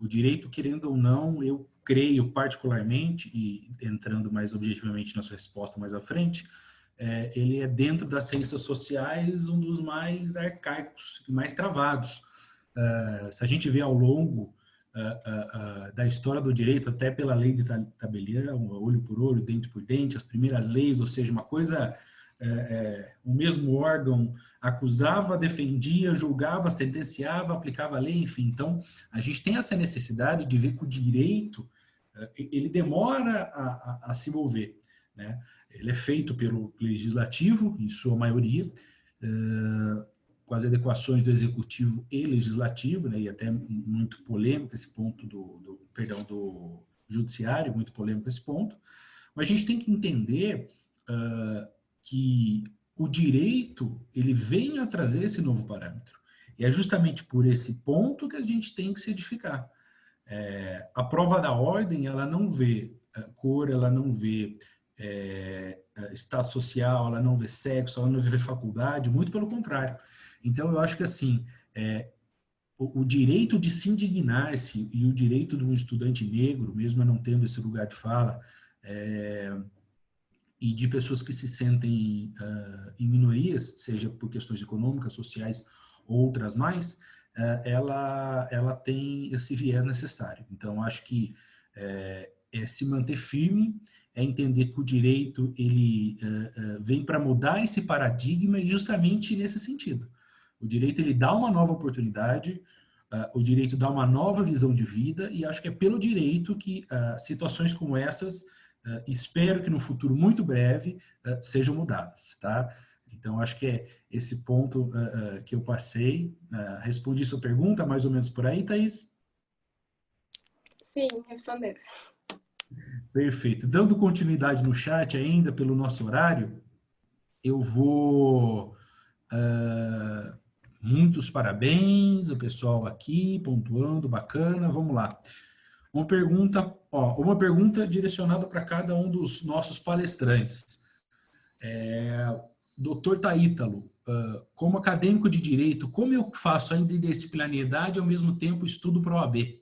O direito, querendo ou não, eu creio particularmente, e entrando mais objetivamente na sua resposta mais à frente, ele é dentro das ciências sociais um dos mais arcaicos e mais travados. Se a gente vê ao longo da história do direito, até pela lei de tabelião, olho por olho, dente por dente, as primeiras leis, ou seja, uma coisa, o mesmo órgão acusava, defendia, julgava, sentenciava, aplicava a lei, enfim. Então, a gente tem essa necessidade de ver que o direito, ele demora a se mover, né? Ele é feito pelo legislativo, em sua maioria, com as adequações do executivo e legislativo, né, e até muito polêmico esse ponto do judiciário, muito polêmico esse ponto, mas a gente tem que entender que o direito, ele vem a trazer esse novo parâmetro, e é justamente por esse ponto que a gente tem que se edificar. A prova da ordem, ela não vê cor, ela não vê estado social, ela não vê sexo, ela não vê faculdade, muito pelo contrário. Então, eu acho que, assim, o direito de se indignar-se e o direito de um estudante negro, mesmo não tendo esse lugar de fala, e de pessoas que se sentem em minorias, seja por questões econômicas, sociais ou outras mais, ela tem esse viés necessário. Então, acho que é se manter firme, é entender que o direito ele vem para mudar esse paradigma e justamente nesse sentido. O direito ele dá uma nova oportunidade, o direito dá uma nova visão de vida e acho que é pelo direito que situações como essas, espero que no futuro muito breve, sejam mudadas, tá? Então, acho que é esse ponto que eu passei. Respondi sua pergunta, mais ou menos por aí, Thaís? Sim, respondeu. Perfeito. Dando continuidade no chat ainda, pelo nosso horário, eu vou... muitos parabéns, o pessoal aqui pontuando, bacana, vamos lá. Uma pergunta direcionada para cada um dos nossos palestrantes. Dr. Taítalo, como acadêmico de direito, como eu faço a interdisciplinaridade e ao mesmo tempo estudo para a OAB?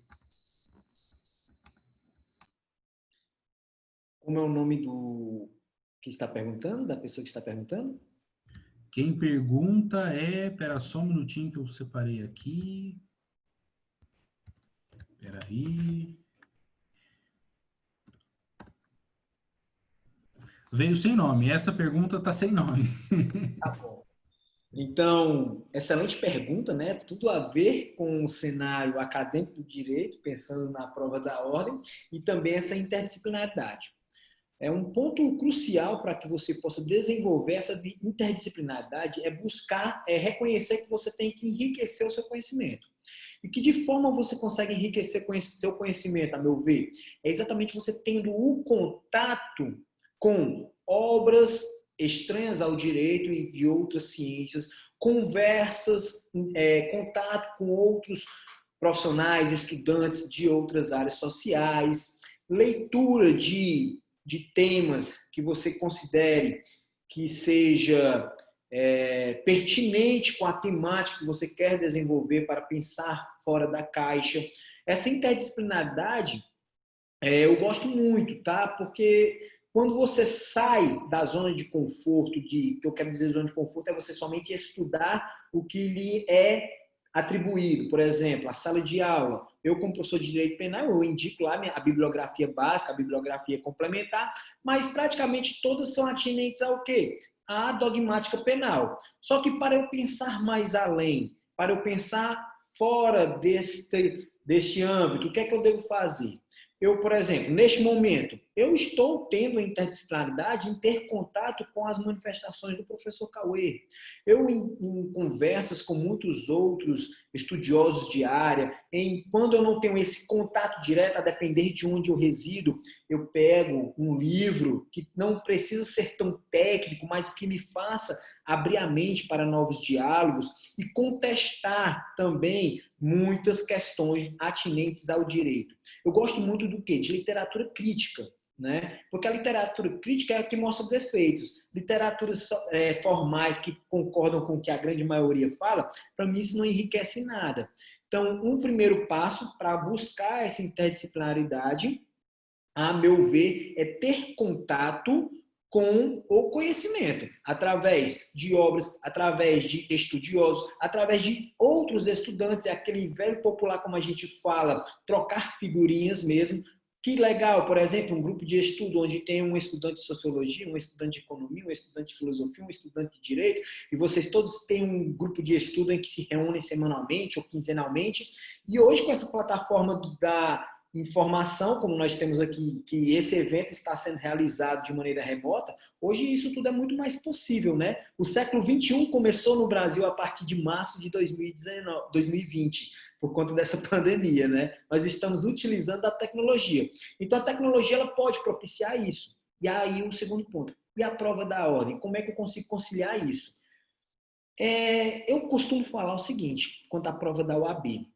Como é o nome do que está perguntando, da pessoa que está perguntando? Quem pergunta espera só um minutinho que eu separei aqui. Espera aí. Veio sem nome. Essa pergunta está sem nome. Tá bom. Então, excelente pergunta, né? Tudo a ver com o cenário acadêmico do direito, pensando na prova da ordem, e também essa interdisciplinaridade. É um ponto crucial para que você possa desenvolver essa interdisciplinaridade, reconhecer que você tem que enriquecer o seu conhecimento. E que de forma você consegue enriquecer seu conhecimento, a meu ver? É exatamente você tendo o contato com obras estranhas ao direito e de outras ciências, conversas, contato com outros profissionais, estudantes de outras áreas sociais, leitura de temas que você considere que seja pertinente com a temática que você quer desenvolver para pensar fora da caixa. Essa interdisciplinaridade eu gosto muito, tá? Porque quando você sai da zona de conforto, que eu quero dizer zona de conforto, é você somente estudar o que lhe é atribuído. Por exemplo, a sala de aula. Eu, como professor de direito penal, eu indico lá a bibliografia básica, a bibliografia complementar, mas praticamente todas são atinentes ao quê? À dogmática penal. Só que para eu pensar mais além, para eu pensar fora deste âmbito, o que é que eu devo fazer? Eu, por exemplo, neste momento, eu estou tendo a interdisciplinaridade em ter contato com as manifestações do professor Cauê. Eu, em conversas com muitos outros estudiosos de área, quando eu não tenho esse contato direto, a depender de onde eu resido, eu pego um livro que não precisa ser tão técnico, mas que me faça abrir a mente para novos diálogos e contestar também muitas questões atinentes ao direito. Eu gosto muito do quê? De literatura crítica, né? Porque a literatura crítica é a que mostra defeitos. Literaturas formais que concordam com o que a grande maioria fala, para mim isso não enriquece nada. Então, um primeiro passo para buscar essa interdisciplinaridade, a meu ver, é ter contato com o conhecimento, através de obras, através de estudiosos, através de outros estudantes, é aquele velho popular, como a gente fala, trocar figurinhas mesmo. Que legal, por exemplo, um grupo de estudo onde tem um estudante de sociologia, um estudante de economia, um estudante de filosofia, um estudante de direito, e vocês todos têm um grupo de estudo em que se reúnem semanalmente ou quinzenalmente, e hoje com essa plataforma da informação, como nós temos aqui, que esse evento está sendo realizado de maneira remota, hoje isso tudo é muito mais possível, né? O século XXI começou no Brasil a partir de março de 2020, por conta dessa pandemia, né? Nós estamos utilizando a tecnologia. Então, a tecnologia ela pode propiciar isso. E aí, o segundo ponto. E a prova da ordem? Como é que eu consigo conciliar isso? Eu costumo falar o seguinte, quanto à prova da OAB.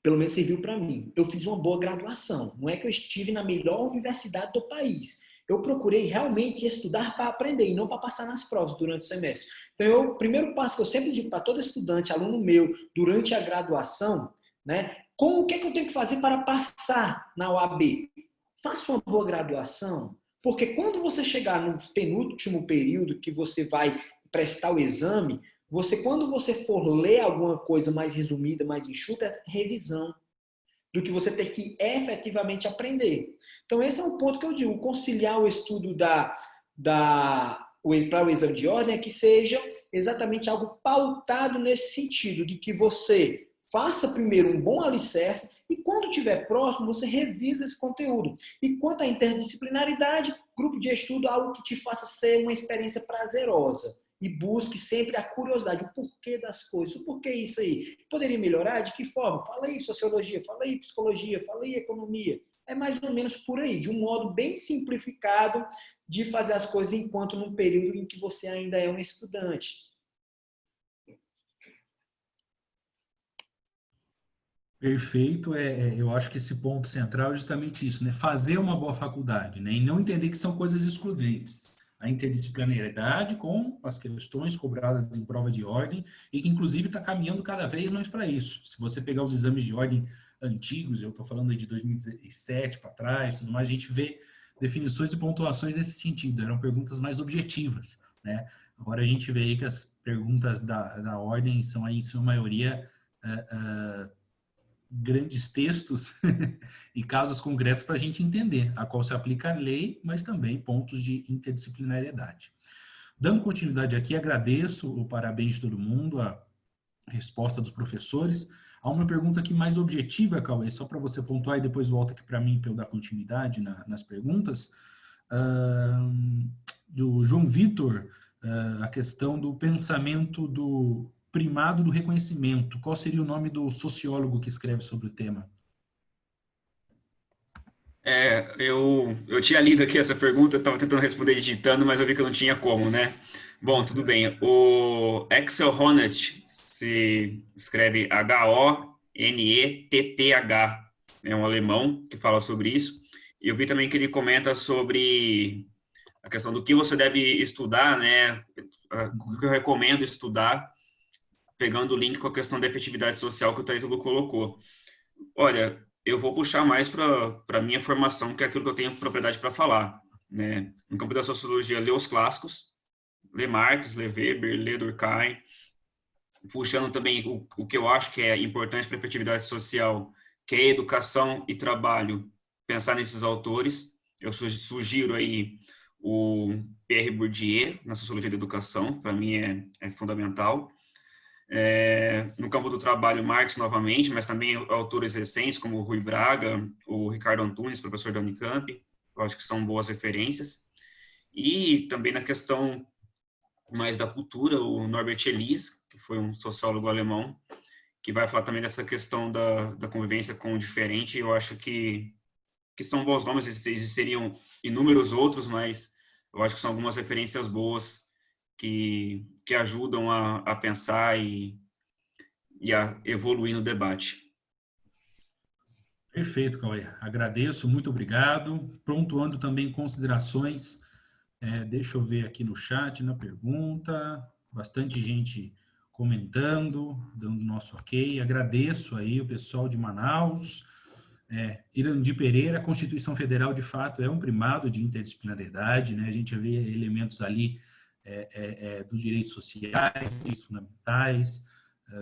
Pelo menos serviu para mim. Eu fiz uma boa graduação. Não é que eu estive na melhor universidade do país. eu procurei realmente estudar para aprender e não para passar nas provas durante o semestre. Então, o primeiro passo que eu sempre digo para todo estudante, aluno meu, durante a graduação, né, o que é que eu tenho que fazer para passar na OAB? Faça uma boa graduação, porque quando você chegar no penúltimo período que você vai prestar o exame, quando você for ler alguma coisa mais resumida, mais enxuta, é revisão do que você ter que efetivamente aprender. Então, esse é um ponto que eu digo, conciliar o estudo para o exame de ordem é que seja exatamente algo pautado nesse sentido, de que você faça primeiro um bom alicerce e quando estiver próximo, você revisa esse conteúdo. E quanto à interdisciplinaridade, grupo de estudo é algo que te faça ser uma experiência prazerosa. E busque sempre a curiosidade, o porquê das coisas, o porquê isso aí. Poderia melhorar? De que forma? Fala aí sociologia, fala aí psicologia, fala aí economia. É mais ou menos por aí, de um modo bem simplificado de fazer as coisas enquanto num período em que você ainda é um estudante. Perfeito, eu acho que esse ponto central é justamente isso, né? Fazer uma boa faculdade, né? E não entender que são coisas excludentes. A interdisciplinaridade com as questões cobradas em prova de ordem e que, inclusive, está caminhando cada vez mais para isso. Se você pegar os exames de ordem antigos, eu estou falando aí de 2017 para trás, tudo mais, a gente vê definições e pontuações nesse sentido. Eram perguntas mais objetivas, né? Agora a gente vê aí que as perguntas da ordem são aí, em sua maioria, grandes textos e casos concretos para a gente entender a qual se aplica a lei, mas também pontos de interdisciplinariedade. Dando continuidade aqui, agradeço o parabéns de todo mundo, a resposta dos professores. Há uma pergunta aqui mais objetiva, Cauê, só para você pontuar e depois volta aqui para mim para eu dar continuidade nas perguntas. Do João Vitor, a questão do pensamento do primado do reconhecimento. Qual seria o nome do sociólogo que escreve sobre o tema? Eu tinha lido aqui essa pergunta, estava tentando responder digitando, mas eu vi que eu não tinha como, né? Bom, tudo bem. O Axel Honneth se escreve H-O-N-E-T-T-H. É um alemão que fala sobre isso. E eu vi também que ele comenta sobre a questão do que você deve estudar, né? O que eu recomendo estudar, pegando o link com a questão da efetividade social que o Taítulo colocou. Olha, eu vou puxar mais para a minha formação, que é aquilo que eu tenho propriedade para falar, né? No campo da sociologia, ler os clássicos, ler Marx, ler Weber, ler Durkheim, puxando também o que eu acho que é importante para a efetividade social, que é educação e trabalho, pensar nesses autores. Eu sugiro aí o Pierre Bourdieu, na Sociologia da Educação, para mim é fundamental. No campo do trabalho, Marx novamente, mas também autores recentes como o Rui Braga, o Ricardo Antunes, professor da Unicamp, eu acho que são boas referências. E também na questão mais da cultura, o Norbert Elias, que foi um sociólogo alemão, que vai falar também dessa questão da convivência com o diferente. Eu acho que são bons nomes, existiriam inúmeros outros, mas eu acho que são algumas referências boas que ajudam a pensar e a evoluir no debate. Perfeito, Cauê. Agradeço, muito obrigado. Pontuando também considerações, deixa eu ver aqui no chat, na pergunta, bastante gente comentando, dando nosso ok. Agradeço aí o pessoal de Manaus. Irandi Pereira, a Constituição Federal, de fato, é um primado de interdisciplinariedade, né? A gente vê elementos ali dos direitos sociais, direitos fundamentais,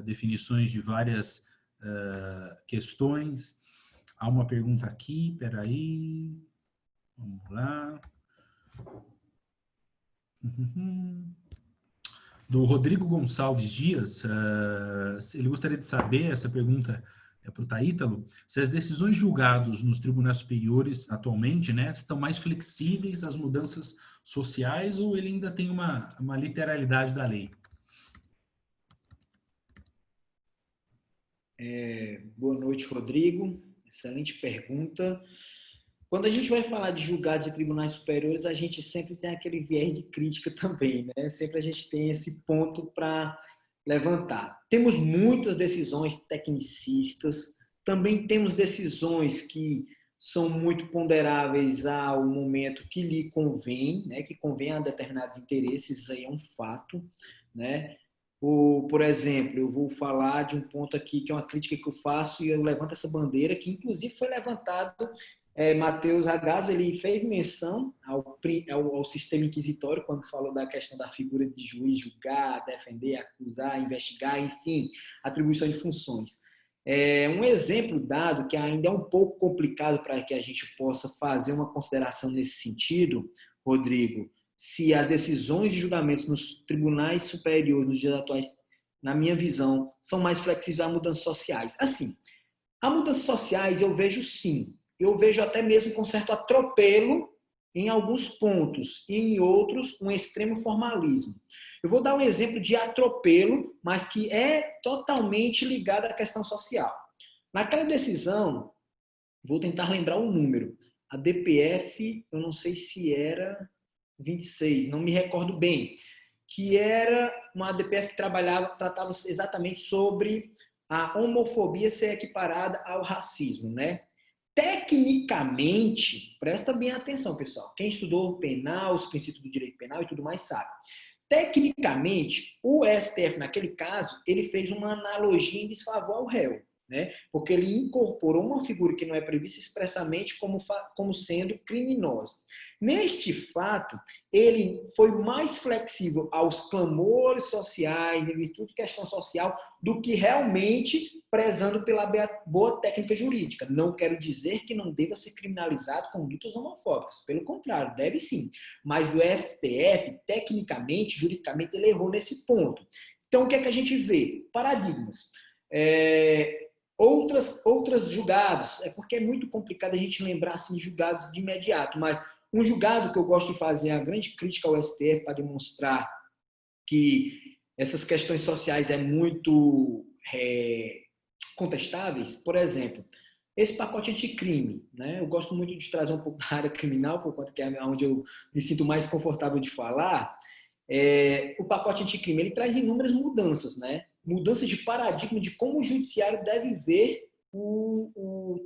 definições de várias questões. Há uma pergunta aqui, peraí, vamos lá. Do Rodrigo Gonçalves Dias, ele gostaria de saber, essa pergunta é para o Taítalo, se as decisões julgadas nos tribunais superiores atualmente, né, estão mais flexíveis às mudanças sociais ou ele ainda tem uma literalidade da lei? Boa noite, Rodrigo. Excelente pergunta. Quando a gente vai falar de julgados de tribunais superiores, a gente sempre tem aquele viés de crítica também, né? Sempre a gente tem esse ponto para levantar. Temos muitas decisões tecnicistas, também temos decisões que são muito ponderáveis ao momento que lhe convém, né, que convém a determinados interesses, isso aí é um fato, né? Por exemplo, eu vou falar de um ponto aqui que é uma crítica que eu faço e eu levanto essa bandeira, que inclusive foi levantado, Matheus Ragazzo, ele fez menção ao sistema inquisitório quando falou da questão da figura de juiz, julgar, defender, acusar, investigar, enfim, atribuição de funções. Um exemplo dado, que ainda é um pouco complicado para que a gente possa fazer uma consideração nesse sentido, Rodrigo, se as decisões de julgamentos nos tribunais superiores, nos dias atuais, na minha visão, são mais flexíveis a mudanças sociais. Assim, a mudanças sociais eu vejo sim, eu vejo até mesmo com certo atropelo em alguns pontos e em outros um extremo formalismo. Eu vou dar um exemplo de atropelo, mas que é totalmente ligado à questão social. Naquela decisão, vou tentar lembrar o número, a DPF, eu não sei se era 26, não me recordo bem, que era uma DPF que tratava exatamente sobre a homofobia ser equiparada ao racismo, né? Tecnicamente, presta bem atenção, pessoal, quem estudou penal, os princípios do direito penal e tudo mais sabe. Tecnicamente, o STF, naquele caso, ele fez uma analogia em desfavor ao réu, né? Porque ele incorporou uma figura que não é prevista expressamente como sendo criminosa. Neste fato, ele foi mais flexível aos clamores sociais, em virtude de questão social, do que realmente prezando pela boa técnica jurídica. Não quero dizer que não deva ser criminalizado condutas homofóbicas. Pelo contrário, deve sim. Mas o STF, tecnicamente, juridicamente, ele errou nesse ponto. Então, o que é que a gente vê? Paradigmas. Outras julgados, porque é muito complicado a gente lembrar assim, julgados de imediato, mas um julgado que eu gosto de fazer a grande crítica ao STF para demonstrar que essas questões sociais é muito contestáveis, por exemplo, esse pacote anticrime, né? Eu gosto muito de trazer um pouco da área criminal, por conta que é onde eu me sinto mais confortável de falar. O pacote anticrime, ele traz inúmeras mudanças, né? Mudanças de paradigma de como o judiciário deve ver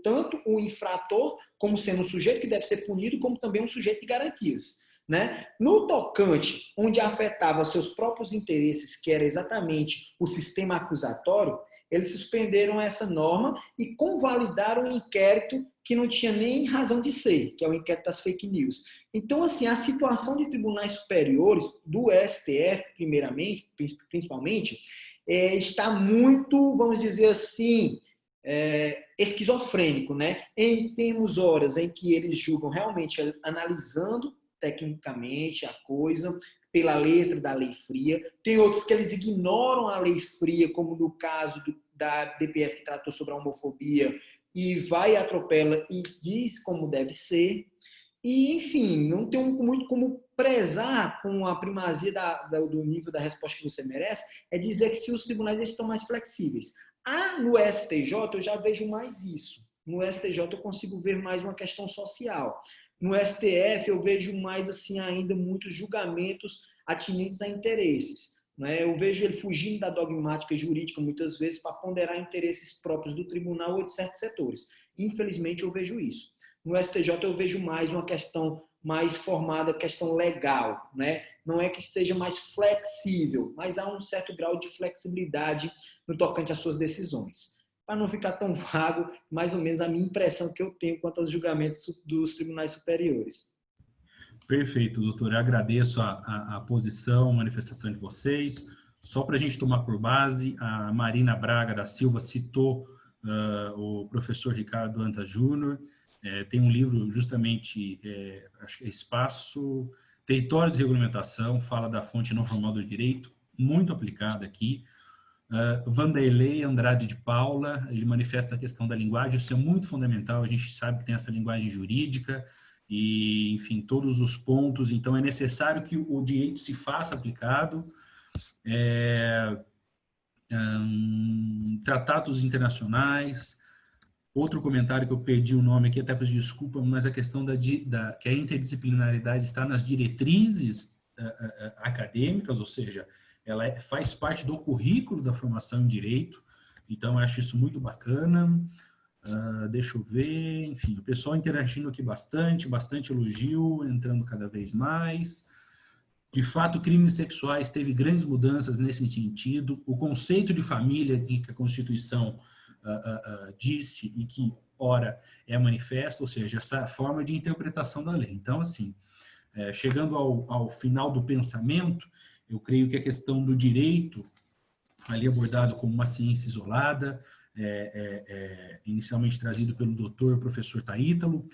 tanto o infrator como sendo um sujeito que deve ser punido, como também um sujeito de garantias, né? No tocante, onde afetava seus próprios interesses, que era exatamente o sistema acusatório, eles suspenderam essa norma e convalidaram um inquérito que não tinha nem razão de ser, que é o inquérito das fake news. Então, assim, a situação de tribunais superiores, do STF, principalmente, está muito, vamos dizer assim, esquizofrênico, né? Temos horas em que eles julgam realmente analisando tecnicamente a coisa, pela letra da lei fria. Tem outros que eles ignoram a lei fria, como no caso da DPF que tratou sobre a homofobia, e vai, atropela e diz como deve ser. E, enfim, não tem muito como prezar com a primazia do nível da resposta que você merece, é dizer que se os tribunais estão mais flexíveis. No STJ eu já vejo mais isso. No STJ eu consigo ver mais uma questão social. No STF eu vejo mais assim ainda muitos julgamentos atinentes a interesses. Né? Eu vejo ele fugindo da dogmática jurídica muitas vezes para ponderar interesses próprios do tribunal ou de certos setores. Infelizmente eu vejo isso. No STJ eu vejo mais uma questão mais formada, questão legal, né? Não é que seja mais flexível, mas há um certo grau de flexibilidade no tocante às suas decisões. Para não ficar tão vago, mais ou menos a minha impressão que eu tenho quanto aos julgamentos dos tribunais superiores. Perfeito, doutor. Eu agradeço a posição, a manifestação de vocês. Só para a gente tomar por base, a Marina Braga da Silva citou o professor Ricardo Anta Júnior. Tem um livro justamente, acho que é Espaço, Territórios de Regulamentação, fala da fonte não formal do direito, muito aplicada aqui. Vanderlei Andrade de Paula, ele manifesta a questão da linguagem, isso é muito fundamental, a gente sabe que tem essa linguagem jurídica e, enfim, todos os pontos, então é necessário que o direito se faça aplicado. Tratados internacionais. Outro comentário que eu perdi o nome aqui, até peço desculpa, mas a questão que a interdisciplinaridade está nas diretrizes acadêmicas, ou seja, ela faz parte do currículo da formação em direito, então eu acho isso muito bacana. Deixa eu ver, enfim, o pessoal interagindo aqui bastante elogio, entrando cada vez mais. De fato, crimes sexuais teve grandes mudanças nesse sentido. O conceito de família que a Constituição disse e que, ora, é manifesto, ou seja, essa forma de interpretação da lei. Então, assim, chegando ao final do pensamento, eu creio que a questão do direito, ali abordado como uma ciência isolada, inicialmente trazido pelo doutor professor Taítalo,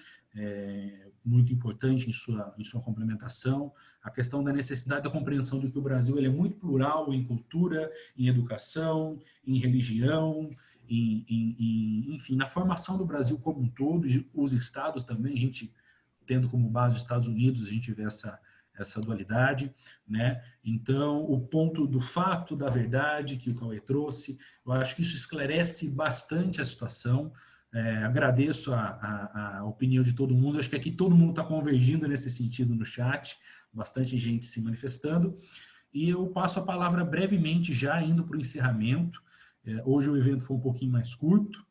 muito importante em sua complementação, a questão da necessidade da compreensão de que o Brasil ele é muito plural em cultura, em educação, em religião, enfim, na formação do Brasil como um todo, os estados também, a gente tendo como base os Estados Unidos, a gente vê essa dualidade, né? Então, o ponto do fato, da verdade que o Cauê trouxe, eu acho que isso esclarece bastante a situação. Agradeço a opinião de todo mundo, acho que aqui todo mundo está convergindo nesse sentido no chat, bastante gente se manifestando, e eu passo a palavra brevemente, já indo para o encerramento. Hoje o evento foi um pouquinho mais curto,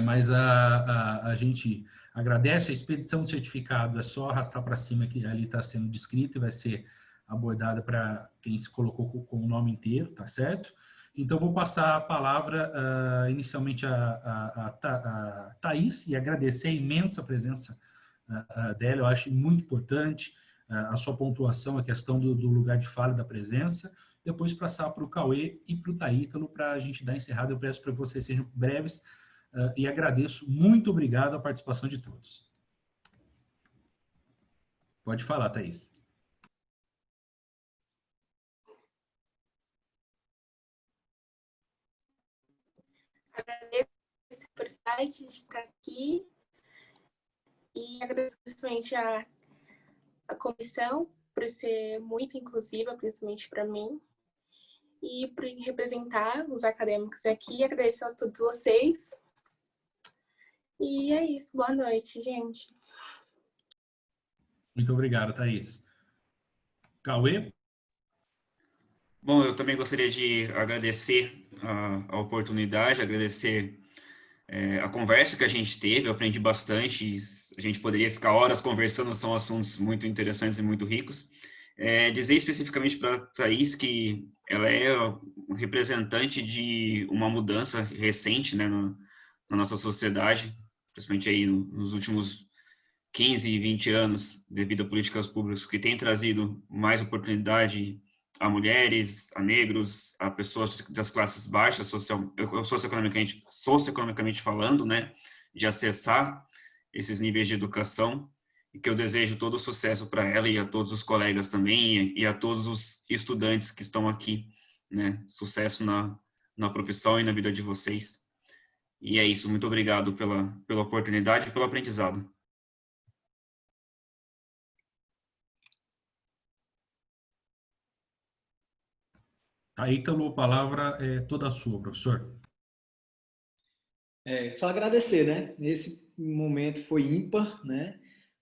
mas a gente agradece. A expedição do certificado é só arrastar para cima, que ali está sendo descrito e vai ser abordada para quem se colocou com o nome inteiro, tá certo? Então, vou passar a palavra inicialmente a Thaís e agradecer a imensa presença dela. Eu acho muito importante a sua pontuação, a questão do lugar de fala e da presença. Depois passar para o Cauê e para o Taítalo para a gente dar encerrado. Eu peço para que vocês sejam breves, e agradeço. Muito obrigado a participação de todos. Pode falar, Thaís. Agradeço a oportunidade de estar aqui e agradeço principalmente a comissão por ser muito inclusiva, principalmente para mim, e por representar os acadêmicos aqui. Agradeço a todos vocês. E é isso. Boa noite, gente. Muito obrigado, Thaís. Cauê? Bom, eu também gostaria de agradecer a oportunidade, agradecer a conversa que a gente teve. Eu aprendi bastante, a gente poderia ficar horas conversando, são assuntos muito interessantes e muito ricos. Dizer especificamente para a Thaís que ela é um representante de uma mudança recente, né, na nossa sociedade, principalmente aí nos últimos 15 e 20 anos, devido a políticas públicas que têm trazido mais oportunidade a mulheres, a negros, a pessoas das classes baixas, socioeconomicamente falando, né, de acessar esses níveis de educação, e que eu desejo todo o sucesso para ela e a todos os colegas também, e a todos os estudantes que estão aqui, né, sucesso na profissão e na vida de vocês. E é isso, muito obrigado pela oportunidade e pelo aprendizado. Ítalo, a palavra é toda sua, professor. Só agradecer, né? Nesse momento foi ímpar, né?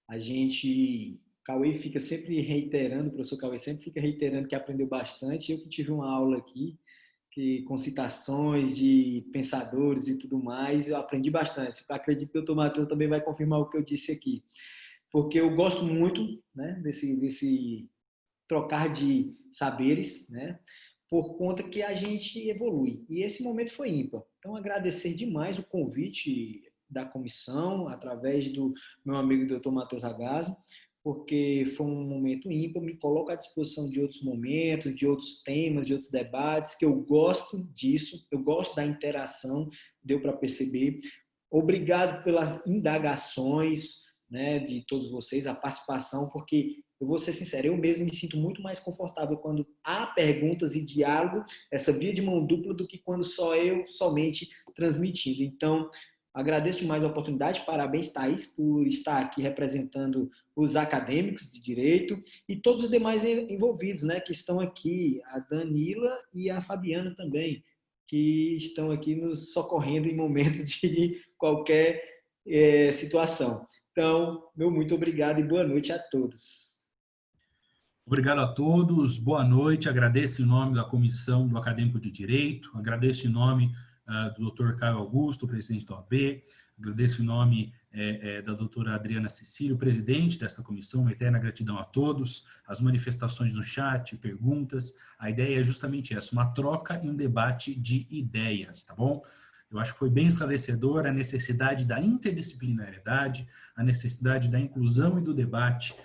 A gente, Cauê fica sempre reiterando, o professor Cauê sempre fica reiterando que aprendeu bastante. Eu que tive uma aula aqui, com citações de pensadores e tudo mais, eu aprendi bastante. Eu acredito que o doutor Matheus também vai confirmar o que eu disse aqui. Porque eu gosto muito, né, desse trocar de saberes, né? Por conta que a gente evolui. E esse momento foi ímpar. Então, agradecer demais o convite da comissão, através do meu amigo Dr. Matheus Ragazzi, porque foi um momento ímpar, me coloco à disposição de outros momentos, de outros temas, de outros debates, que eu gosto disso, eu gosto da interação, deu para perceber. Obrigado pelas indagações, né, de todos vocês, a participação, porque eu vou ser sincero, eu mesmo me sinto muito mais confortável quando há perguntas e diálogo, essa via de mão dupla, do que quando só eu somente transmitindo. Então, agradeço demais a oportunidade, parabéns, Thaís, por estar aqui representando os acadêmicos de Direito e todos os demais envolvidos, né, que estão aqui, a Danila e a Fabiana também, que estão aqui nos socorrendo em momentos de qualquer situação. Então, meu muito obrigado e boa noite a todos. Obrigado a todos, boa noite. Agradeço em nome da Comissão do Acadêmico de Direito, agradeço em nome do Dr. Caio Augusto, presidente do OAB, agradeço em nome da doutora Adriana Cecílio, presidente desta comissão, uma eterna gratidão a todos, as manifestações no chat, perguntas, a ideia é justamente essa, uma troca e um debate de ideias, tá bom? Eu acho que foi bem esclarecedor a necessidade da interdisciplinariedade, a necessidade da inclusão e do debate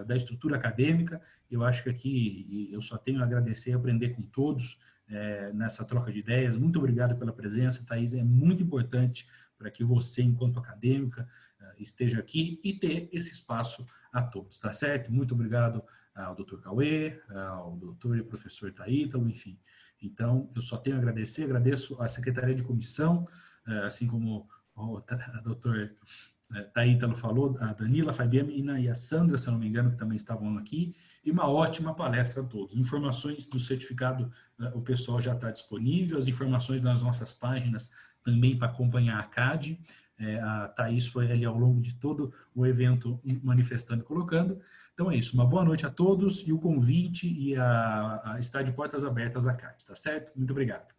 da estrutura acadêmica. Eu acho que aqui eu só tenho a agradecer e aprender com todos nessa troca de ideias. Muito obrigado pela presença, Thaís, é muito importante para que você, enquanto acadêmica, esteja aqui e ter esse espaço a todos, tá certo? Muito obrigado ao Dr. Cauê, ao doutor e professor Taítalo, enfim. Então, eu só tenho a agradecer, agradeço à Secretaria de Comissão, assim como a doutor Taítalo falou, a Danila, a Fabiana e a Sandra, se não me engano, que também estavam aqui, e uma ótima palestra a todos. Informações do certificado, o pessoal já está disponível, as informações nas nossas páginas também para acompanhar a CAD. A Thaís foi ali ao longo de todo o evento manifestando e colocando. Então é isso, uma boa noite a todos e o convite está de portas abertas à CAD, tá certo? Muito obrigado.